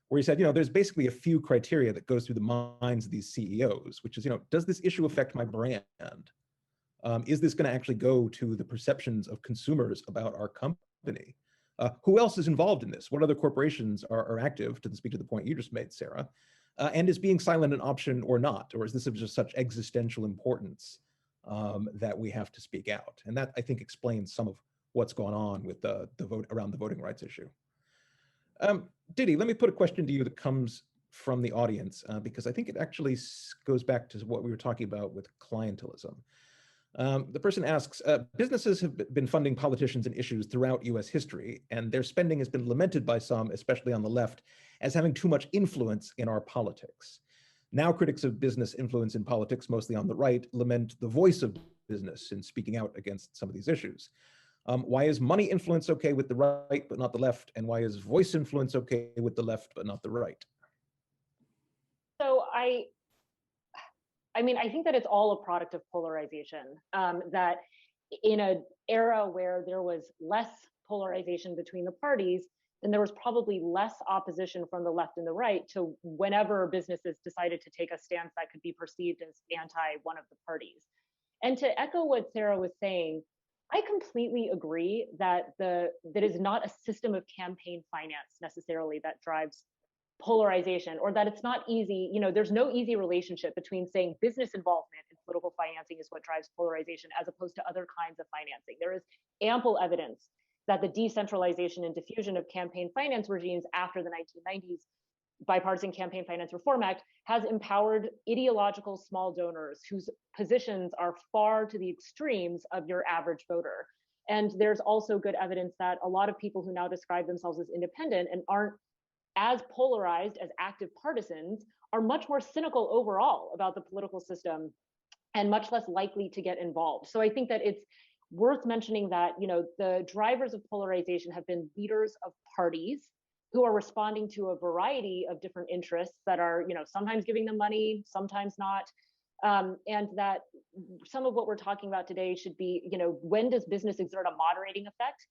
where he said, you know, there's basically a few criteria that goes through the minds of these CEOs, which is, you know, does this issue affect my brand? Is this going to actually go to the perceptions of consumers about our company? Who else is involved in this? What other corporations are active, to speak to the point you just made, Sarah? And is being silent an option or not? Or is this of just such existential importance that we have to speak out? And that, I think, explains some of what's going on with the vote around the voting rights issue. Didi, let me put a question to you that comes from the audience, because I think it actually goes back to what we were talking about with clientelism. The person asks, businesses have been funding politicians and issues throughout US history, and their spending has been lamented by some, especially on the left, as having too much influence in our politics. Now critics of business influence in politics, mostly on the right, lament the voice of business in speaking out against some of these issues. Why is money influence okay with the right but not the left? And why is voice influence okay with the left but not the right? So I mean, I think that it's all a product of polarization, that in an era where there was less polarization between the parties, then there was probably less opposition from the left and the right to whenever businesses decided to take a stance that could be perceived as anti one of the parties. And to echo what Sarah was saying, I completely agree that that is not a system of campaign finance necessarily that drives polarization, or that it's not easy. You know, there's no easy relationship between saying business involvement in political financing is what drives polarization as opposed to other kinds of financing. There is ample evidence that the decentralization and diffusion of campaign finance regimes after the 1990s Bipartisan Campaign Finance Reform Act has empowered ideological small donors whose positions are far to the extremes of your average voter. And there's also good evidence that a lot of people who now describe themselves as independent and aren't as polarized as active partisans are much more cynical overall about the political system and much less likely to get involved. So I think that it's worth mentioning that, you know, the drivers of polarization have been leaders of parties who are responding to a variety of different interests that are, you know, sometimes giving them money, sometimes not. And that some of what we're talking about today should be, you know, when does business exert a moderating effect?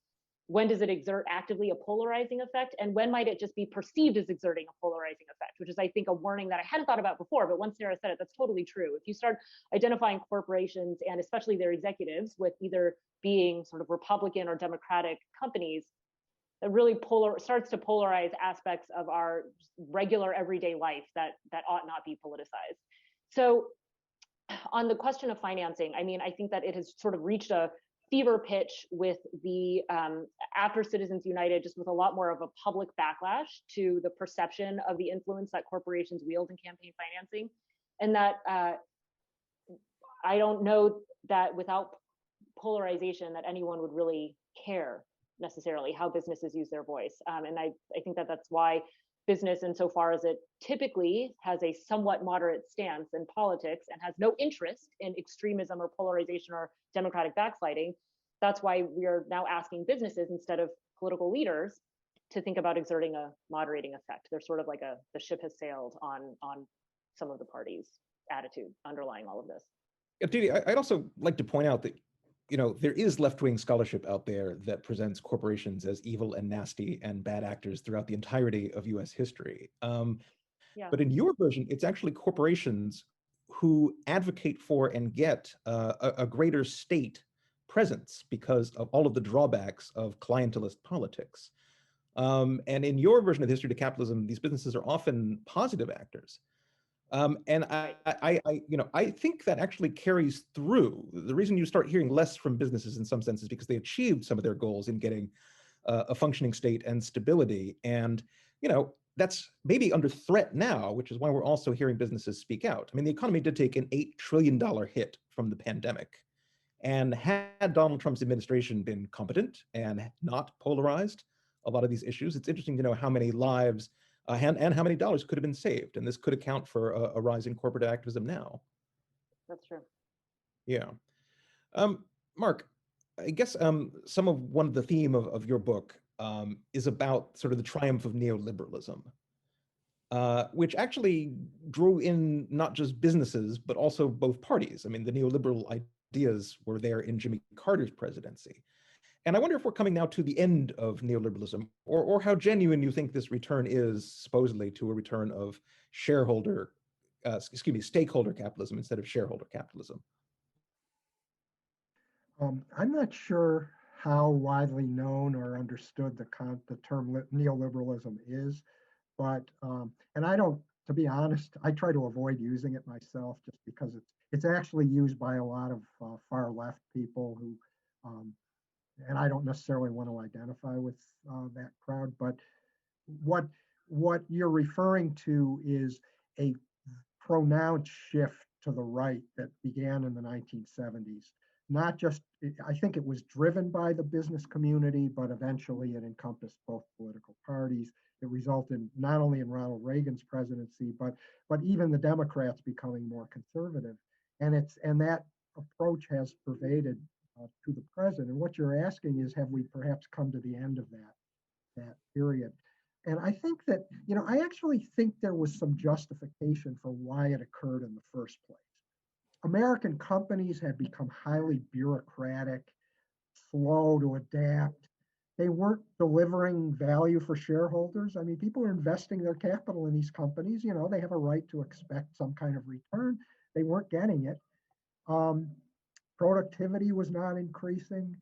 When does it exert actively a polarizing effect? And when might it just be perceived as exerting a polarizing effect, which is, I think, a warning that I hadn't thought about before, but once Sarah said it, that's totally true. If you start identifying corporations and especially their executives with either being sort of Republican or Democratic companies, that really starts to polarize aspects of our regular everyday life that ought not be politicized. So on the question of financing, I mean, I think that it has sort of reached a fever pitch with the after Citizens United, just with a lot more of a public backlash to the perception of the influence that corporations wield in campaign financing. And that I don't know that without polarization that anyone would really care necessarily how businesses use their voice. And I think that that's why business, insofar as it typically has a somewhat moderate stance in politics and has no interest in extremism or polarization or democratic backsliding, that's why we are now asking businesses instead of political leaders to think about exerting a moderating effect. They're sort of like the ship has sailed on some of the parties' attitude underlying all of this. Judy, I'd also like to point out that, there is left-wing scholarship out there that presents corporations as evil and nasty and bad actors throughout the entirety of US history. Yeah. But in your version, it's actually corporations who advocate for and get a greater state presence because of all of the drawbacks of clientelist politics. And in your version of the history to capitalism, these businesses are often positive actors. And I think that actually carries through. The reason you start hearing less from businesses in some sense is because they achieved some of their goals in getting a functioning state and stability. And, that's maybe under threat now, which is why we're also hearing businesses speak out. I mean, the economy did take an $8 trillion hit from the pandemic. And had Donald Trump's administration been competent and not polarized a lot of these issues, it's interesting to know how many lives and how many dollars could have been saved. And this could account for a rise in corporate activism now. That's true. Yeah. Mark, I guess one of the theme of your book is about sort of the triumph of neoliberalism, which actually drew in not just businesses, but also both parties. I mean, the neoliberal ideas were there in Jimmy Carter's presidency. And I wonder if we're coming now to the end of neoliberalism, or how genuine you think this return is, supposedly, to a return of stakeholder capitalism instead of shareholder capitalism. I'm not sure how widely known or understood the term neoliberalism is, but and I don't, to be honest, I try to avoid using it myself just because it's actually used by a lot of far left people who, and I don't necessarily want to identify with that crowd. But what you're referring to is a pronounced shift to the right that began in the 1970s. Not just, I think it was driven by the business community, but eventually it encompassed both political parties. It resulted not only in Ronald Reagan's presidency, but even the Democrats becoming more conservative. And that approach has pervaded to the present. And what you're asking is, have we perhaps come to the end of that period? And I think that, I actually think there was some justification for why it occurred in the first place. American companies had become highly bureaucratic, slow to adapt. They weren't delivering value for shareholders. I mean, people are investing their capital in these companies. They have a right to expect some kind of return. They weren't getting it. Productivity was not increasing.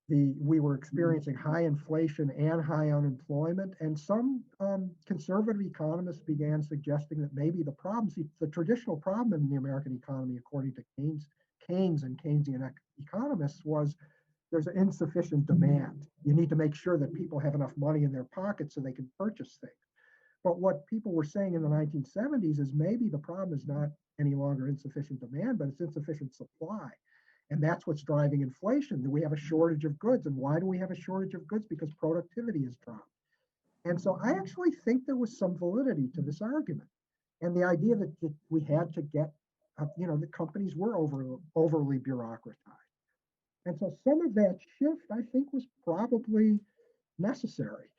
We were experiencing high inflation and high unemployment. And some conservative economists began suggesting that maybe the traditional problem in the American economy, according to Keynes and Keynesian economists, was there's insufficient demand. You need to make sure that people have enough money in their pockets so they can purchase things. But what people were saying in the 1970s is maybe the problem is not any longer insufficient demand, but it's insufficient supply. And that's what's driving inflation. We have a shortage of goods. And why do we have a shortage of goods? Because productivity has dropped. And so I actually think there was some validity to this argument. And the idea that we had to get, the companies were overly bureaucratized. And so some of that shift, I think, was probably necessary.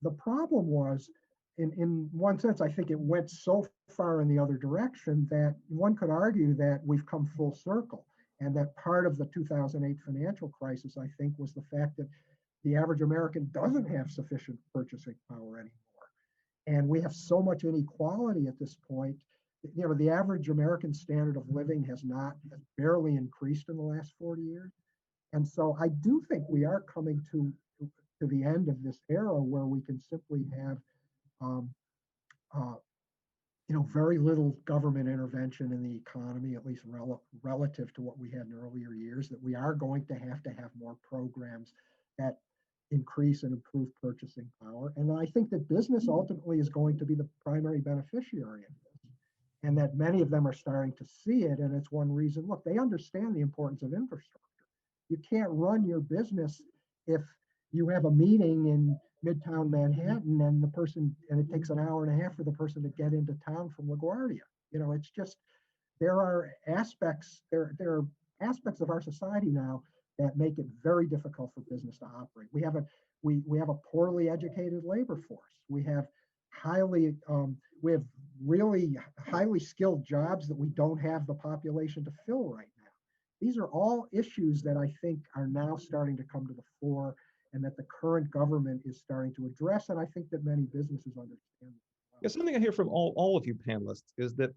The problem was, in one sense, I think it went so far in the other direction that one could argue that we've come full circle. And that part of the 2008 financial crisis, I think, was the fact that the average American doesn't have sufficient purchasing power anymore. And we have so much inequality at this point. The average American standard of living has barely increased in the last 40 years. And so I do think we are coming to the end of this era where we can simply have very little government intervention in the economy, at least relative to what we had in earlier years, that we are going to have more programs that increase and improve purchasing power. And I think that business ultimately is going to be the primary beneficiary of this, and that many of them are starting to see it. And it's one reason, look, they understand the importance of infrastructure. You can't run your business if you have a meeting in Midtown Manhattan and it takes an hour and a half for the person to get into town from LaGuardia. It's just, there are aspects of our society now that make it very difficult for business to operate. We have a poorly educated labor force. We have really highly skilled jobs that we don't have the population to fill right now. These are all issues that I think are now starting to come to the fore and that the current government is starting to address. And I think that many businesses understand. Yeah, something I hear from all of you panelists is that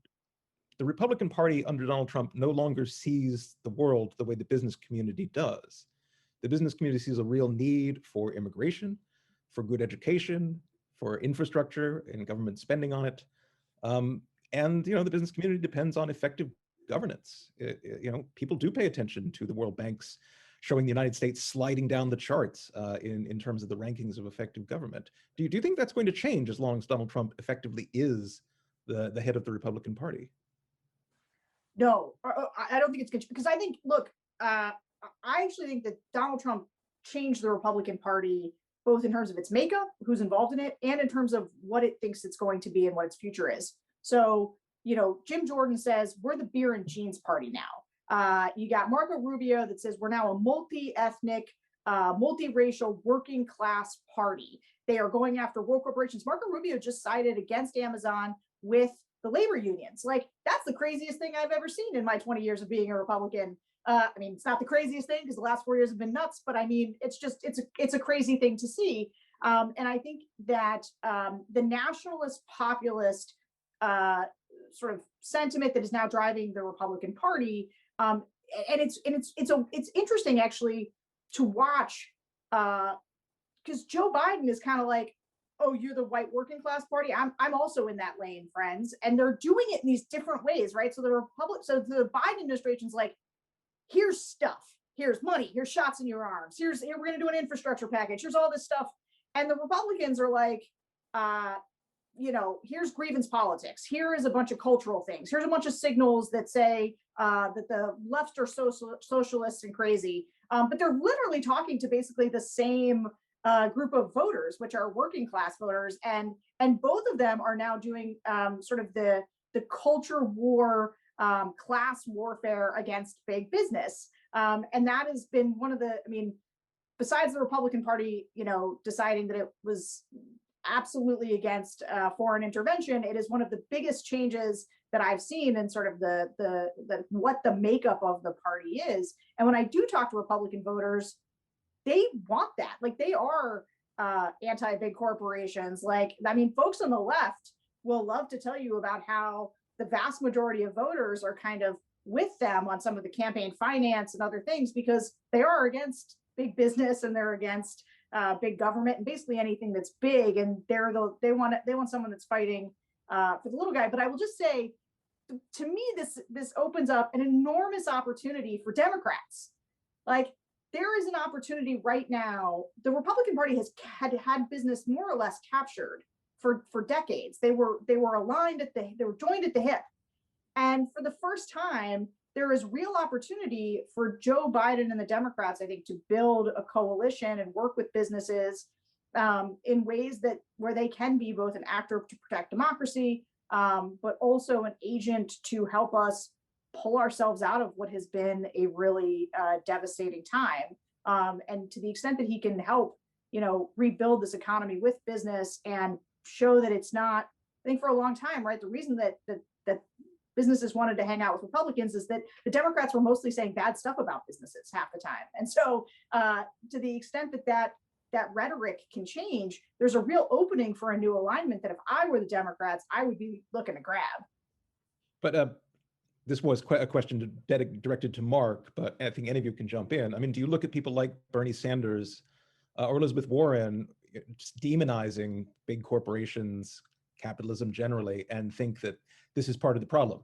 the Republican Party under Donald Trump no longer sees the world the way the business community does. The business community sees a real need for immigration, for good education, for infrastructure and government spending on it. And the business community depends on effective governance. People do pay attention to the World Bank's showing the United States sliding down the charts in terms of the rankings of effective government. Do you think that's going to change as long as Donald Trump effectively is the head of the Republican Party? No, I don't think it's good, because I think, look, I actually think that Donald Trump changed the Republican Party both in terms of its makeup, who's involved in it, and in terms of what it thinks it's going to be and what its future is. So, Jim Jordan says we're the beer and jeans party now. You got Marco Rubio that says we're now a multi-ethnic, multiracial, working class party. They are going after world corporations. Marco Rubio just sided against Amazon with the labor unions. Like, that's the craziest thing I've ever seen in my 20 years of being a Republican. It's not the craziest thing because the last 4 years have been nuts, but it's a crazy thing to see. And I think that the nationalist populist sort of sentiment that is now driving the Republican Party, and it's interesting actually to watch, because Joe Biden is kind of like, oh, you're the white working class party. I'm also in that lane, friends. And they're doing it in these different ways, right? So the Biden administration's like, here's stuff, here's money, here's shots in your arms, here we're going to do an infrastructure package, here's all this stuff. And the Republicans are like, here's grievance politics, here is a bunch of cultural things, here's a bunch of signals that say that the left are socialists and crazy, but they're literally talking to basically the same group of voters, which are working class voters, and both of them are now doing sort of the culture war, class warfare against big business, and that has been one of the, besides the Republican Party, deciding that it was absolutely against foreign intervention, it is one of the biggest changes that I've seen in sort of the what the makeup of the party is. And when I do talk to Republican voters, they want that. Like, they are anti-big corporations. Folks on the left will love to tell you about how the vast majority of voters are kind of with them on some of the campaign finance and other things, because they are against big business and they're against big government and basically anything that's big. And they want someone that's fighting for the little guy. But I will just say, to me, this opens up an enormous opportunity for Democrats. Like, there is an opportunity right now. The Republican Party has had business more or less captured for decades. They were aligned they were joined at the hip. And for the first time, there is real opportunity for Joe Biden and the Democrats, I think, to build a coalition and work with businesses in ways where they can be both an actor to protect democracy, but also an agent to help us pull ourselves out of what has been a really devastating time. And to the extent that he can help, rebuild this economy with business and show that it's not, I think for a long time, right, the reason that businesses wanted to hang out with Republicans is that the Democrats were mostly saying bad stuff about businesses half the time. And so to the extent that rhetoric can change, there's a real opening for a new alignment that if I were the Democrats, I would be looking to grab. But this was a question directed to Mark, but I think any of you can jump in. Do you look at people like Bernie Sanders or Elizabeth Warren just demonizing big corporations, capitalism generally, and think that this is part of the problem,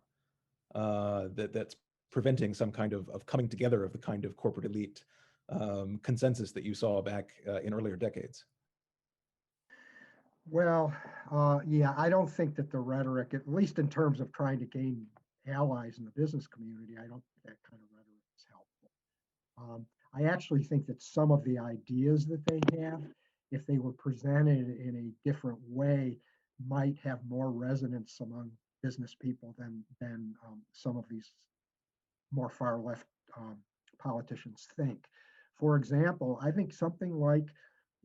that's preventing some kind of coming together of the kind of corporate elite consensus that you saw back in earlier decades? Well, yeah, I don't think that the rhetoric, at least in terms of trying to gain allies in the business community, I don't think that kind of rhetoric is helpful. I actually think that some of the ideas that they have, if they were presented in a different way, might have more resonance among business people than some of these more far left politicians think. For example, I think something like,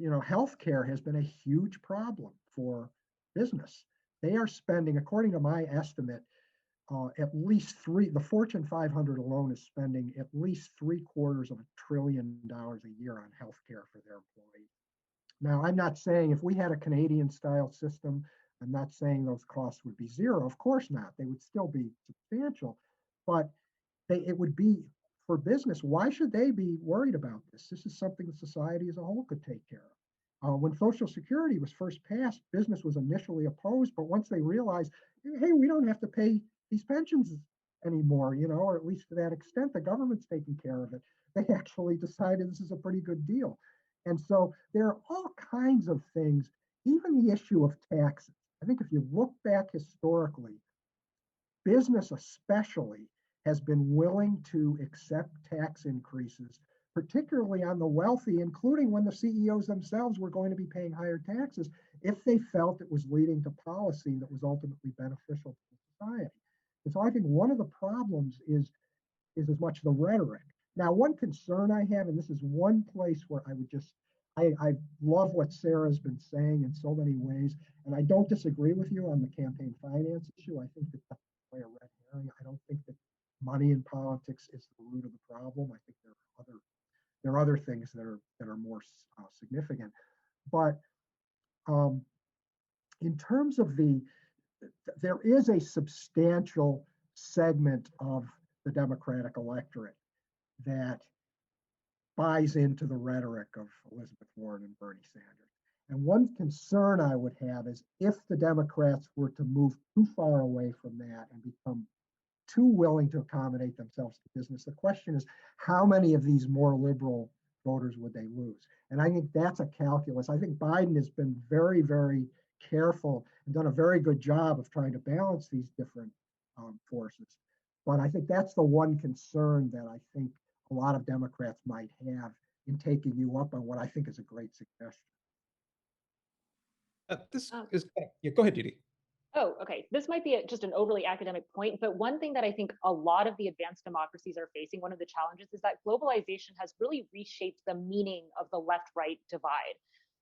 healthcare has been a huge problem for business. They are spending, according to my estimate, the Fortune 500 alone is spending at least $750 billion a year on healthcare for their employees. Now, I'm not saying if we had a Canadian style system, I'm not saying those costs would be zero. Of course not. They would still be substantial, but it would be for business. Why should they be worried about this? This is something that society as a whole could take care of. When Social Security was first passed, business was initially opposed, but once they realized, hey, we don't have to pay these pensions anymore, or at least to that extent, the government's taking care of it. They actually decided this is a pretty good deal. And so there are all kinds of things, even the issue of taxes. I think if you look back historically, business especially has been willing to accept tax increases, particularly on the wealthy, including when the CEOs themselves were going to be paying higher taxes if they felt it was leading to policy that was ultimately beneficial to society. And so I think one of the problems is as much the rhetoric. Now, one concern I have, and this is one place where I would I love what Sarah's been saying in so many ways, and I don't disagree with you on the campaign finance issue. I think that's a red herring. I don't think that money in politics is the root of the problem. I think there are other things that are more significant. But in terms of there is a substantial segment of the Democratic electorate that buys into the rhetoric of Elizabeth Warren and Bernie Sanders. And one concern I would have is if the Democrats were to move too far away from that and become too willing to accommodate themselves to business, the question is how many of these more liberal voters would they lose? And I think that's a calculus. I think Biden has been very, very careful and done a very good job of trying to balance these different forces. But I think that's the one concern that I think a lot of Democrats might have in taking you up on what I think is a great suggestion. Go ahead, Didi. Oh, okay. This might be just an overly academic point, but one thing that I think a lot of the advanced democracies are facing, one of the challenges is that globalization has really reshaped the meaning of the left-right divide.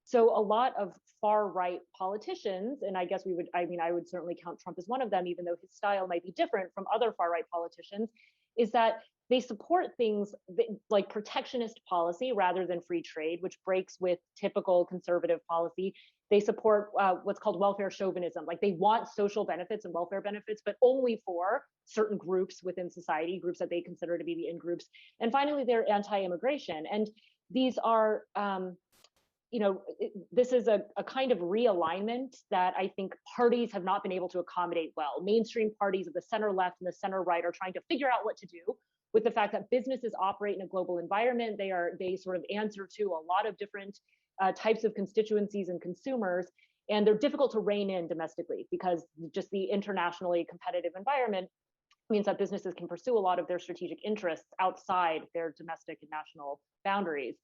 So a lot of far-right politicians, and I guess I would certainly count Trump as one of them, even though his style might be different from other far-right politicians, is that they support things like protectionist policy rather than free trade, which breaks with typical conservative policy. They support what's called welfare chauvinism. Like they want social benefits and welfare benefits, but only for certain groups within society, groups that they consider to be the in groups. And finally, they're anti-immigration. And these are, this is a kind of realignment that I think parties have not been able to accommodate well. Mainstream parties of the center left and the center right are trying to figure out what to do with the fact that businesses operate in a global environment. They sort of answer to a lot of different types of constituencies and consumers, and they're difficult to rein in domestically because just the internationally competitive environment means that businesses can pursue a lot of their strategic interests outside their domestic and national boundaries.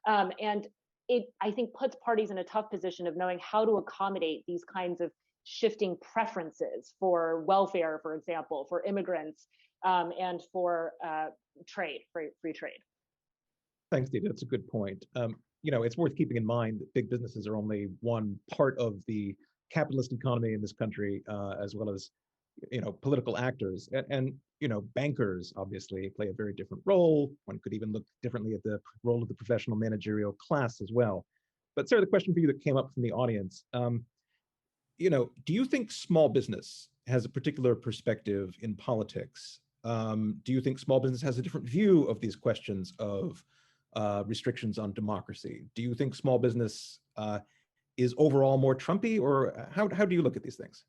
And it, I think, puts parties in a tough position of knowing how to accommodate these kinds of shifting preferences for welfare, for example, for immigrants, and for free trade. Thanks, Didi. That's a good point. It's worth keeping in mind that big businesses are only one part of the capitalist economy in this country, as well as, political actors. And bankers obviously play a very different role. One could even look differently at the role of the professional managerial class as well. But Sarah, the question for you that came up from the audience, do you think small business has a particular perspective in politics? Do you think small business has a different view of these questions of restrictions on democracy? Do you think small business is overall more Trumpy, or how do you look at these things?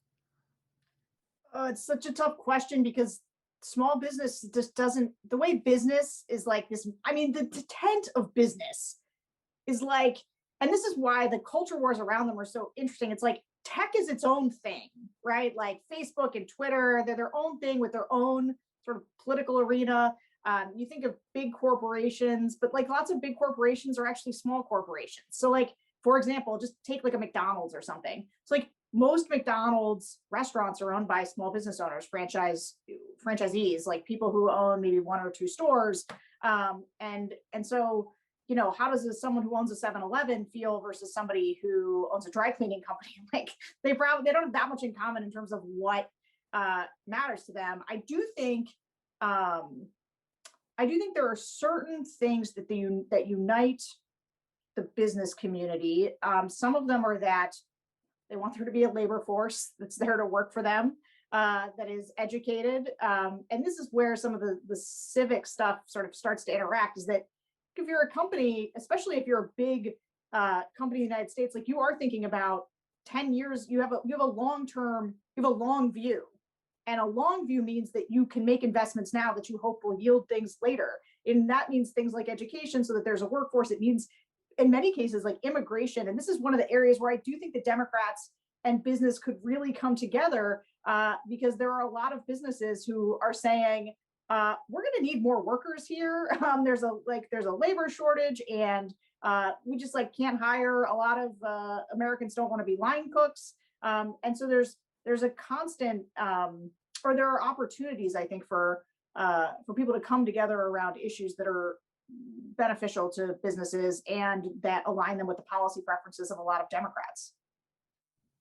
It's such a tough question because small business just doesn't, the way business is like this, the intent of business is like, and this is why the culture wars around them are so interesting. It's like tech is its own thing, right? Like Facebook and Twitter, they're their own thing with their own sort of political arena. You think of big corporations, but like lots of big corporations are actually small corporations. So like, for example, just take like a McDonald's or something. It's like most McDonald's restaurants are owned by small business owners, franchisees, like people who own maybe 1 or 2 stores. And so, how does someone who owns a 7-Eleven feel versus somebody who owns a dry cleaning company? Like they don't have that much in common in terms of what matters to them. I do think there are certain things that that unite the business community. Some of them are that they want there to be a labor force that's there to work for them, that is educated. And this is where some of the civic stuff sort of starts to interact, is that if you're a company, especially if you're a big company in the United States, like you are thinking about 10 years, you have a long view. And a long view means that you can make investments now that you hope will yield things later. And that means things like education, so that there's a workforce. It means, in many cases, like immigration. And this is one of the areas where I do think the Democrats and business could really come together, because there are a lot of businesses who are saying, we're going to need more workers here. There's a labor shortage, and we just can't hire. A lot of Americans don't want to be line cooks. And so there's a constant, or there are opportunities, I think, for people to come together around issues that are beneficial to businesses and that align them with the policy preferences of a lot of Democrats.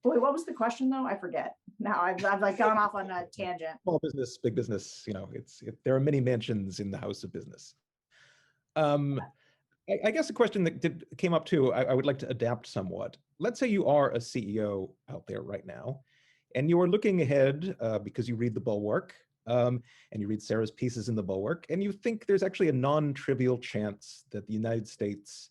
Wait, what was the question though? I forget. Now I've gone off on a tangent. Small business, big business, there are many mansions in the house of business. I guess a question that came up too, I would like to adapt somewhat. Let's say you are a CEO out there right now, and you are looking ahead because you read the Bulwark, and you read Sarah's pieces in the Bulwark, and you think there's actually a non-trivial chance that the United States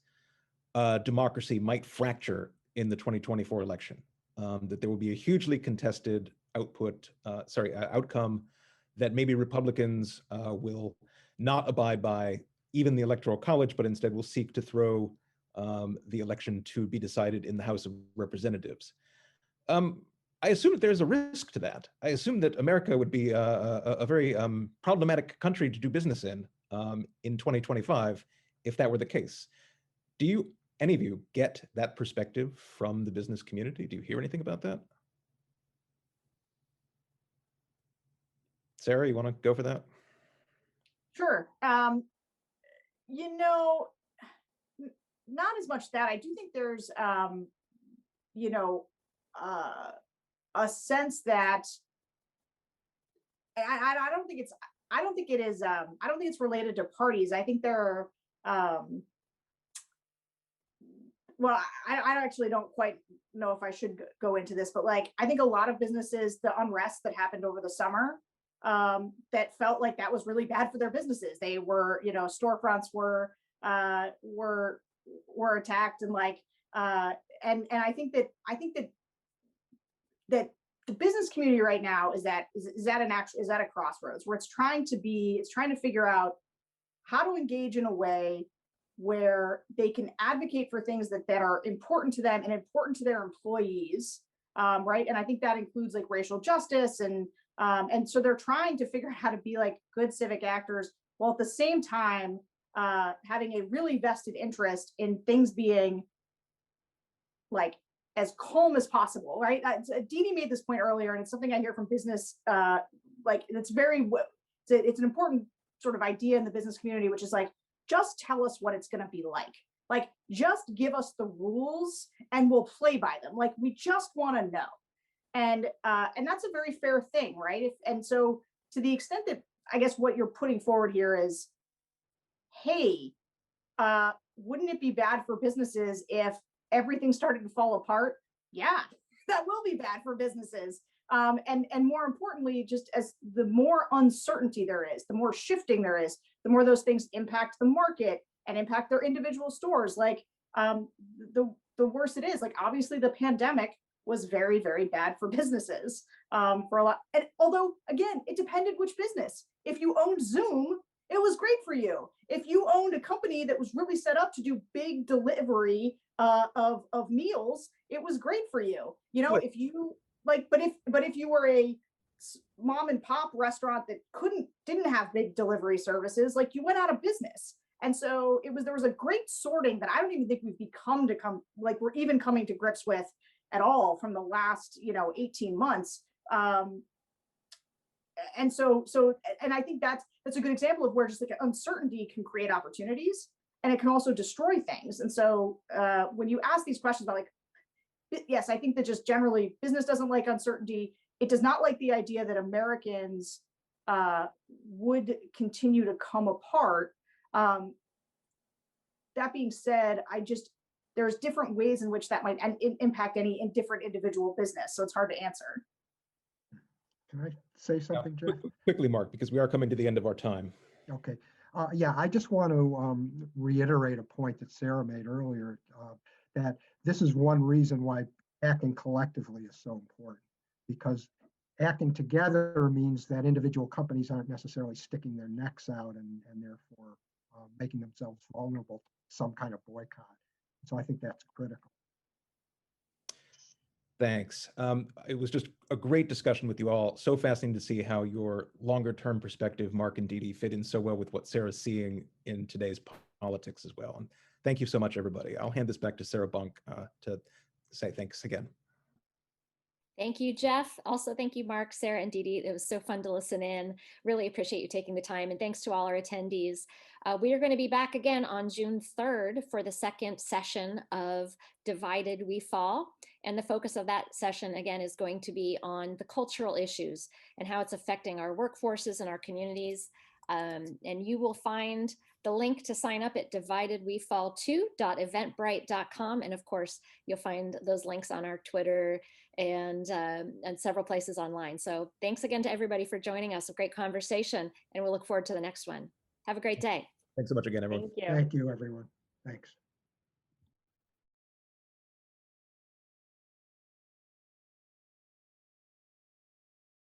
democracy might fracture in the 2024 election, that there will be a hugely contested outcome, that maybe Republicans will not abide by even the Electoral College, but instead will seek to throw the election to be decided in the House of Representatives. I assume that there's a risk to that. I assume that America would be a very problematic country to do business in 2025 if that were the case. Do any of you get that perspective from the business community? Do you hear anything about that? Sarah, you want to go for that? Sure. Not as much that. I do think there's, a sense that I don't think it's related to parties. I think there are, well, I actually don't quite know if I should go into this, but I think a lot of businesses, the unrest that happened over the summer, that felt like that was really bad for their businesses. They were, storefronts were attacked, and I think that the business community right now is at a crossroads where it's trying to figure out how to engage in a way where they can advocate for things that are important to them and important to their employees, right? And I think that includes racial justice, and so they're trying to figure out how to be good civic actors, while at the same time having a really vested interest in things being as calm as possible, right? Dee made this point earlier, and it's something I hear from business. It's an important sort of idea in the business community, which is just tell us what it's going to be like. Just give us the rules and we'll play by them. We just want to know. And that's a very fair thing, right? And so to the extent that I guess what you're putting forward here is, hey, wouldn't it be bad for businesses if everything started to fall apart? Yeah, that will be bad for businesses. And more importantly, just as the more uncertainty there is, the more shifting there is, the more those things impact the market and impact their individual stores. The worse it is. Obviously the pandemic was very, very bad for businesses for a lot. And although, again, it depended which business. If you owned Zoom, it was great for you. If you owned a company that was really set up to do big delivery of meals, it was great for you. If you but if you were a mom and pop restaurant that didn't have big delivery services, you went out of business. And so there was a great sorting that I don't even think we've we're even coming to grips with at all from the last 18 months. And so I think that's a good example of where just uncertainty can create opportunities, and it can also destroy things. And so when you ask these questions about yes, I think that just generally business doesn't like uncertainty. It does not like the idea that Americans would continue to come apart. That being said, there's different ways in which that might impact any different individual business. So it's hard to answer. Can I say something, Jeff? Quickly, Mark, because we are coming to the end of our time. Okay. Yeah, I just want to reiterate a point that Sarah made earlier, that this is one reason why acting collectively is so important, because acting together means that individual companies aren't necessarily sticking their necks out and therefore making themselves vulnerable to some kind of boycott. So I think that's critical. Thanks. It was just a great discussion with you all. So fascinating to see how your longer term perspective, Mark and Dee Dee, fit in so well with what Sarah's seeing in today's politics as well. And thank you so much, everybody. I'll hand this back to Sarah Bunk to say thanks again. Thank you, Jeff. Also, thank you, Mark, Sarah, and Dee Dee. It was so fun to listen in. Really appreciate you taking the time. And thanks to all our attendees. We are going to be back again on June 3rd for the second session of Divided We Fall. And the focus of that session, again, is going to be on the cultural issues and how it's affecting our workforces and our communities. And you will find the link to sign up at dividedwefall2.eventbrite.com. And of course, you'll find those links on our Twitter and several places online. So thanks again to everybody for joining us. A great conversation, and we'll look forward to the next one. Have a great day. Thanks so much again, everyone. Thank you. Thank you, everyone. Thanks.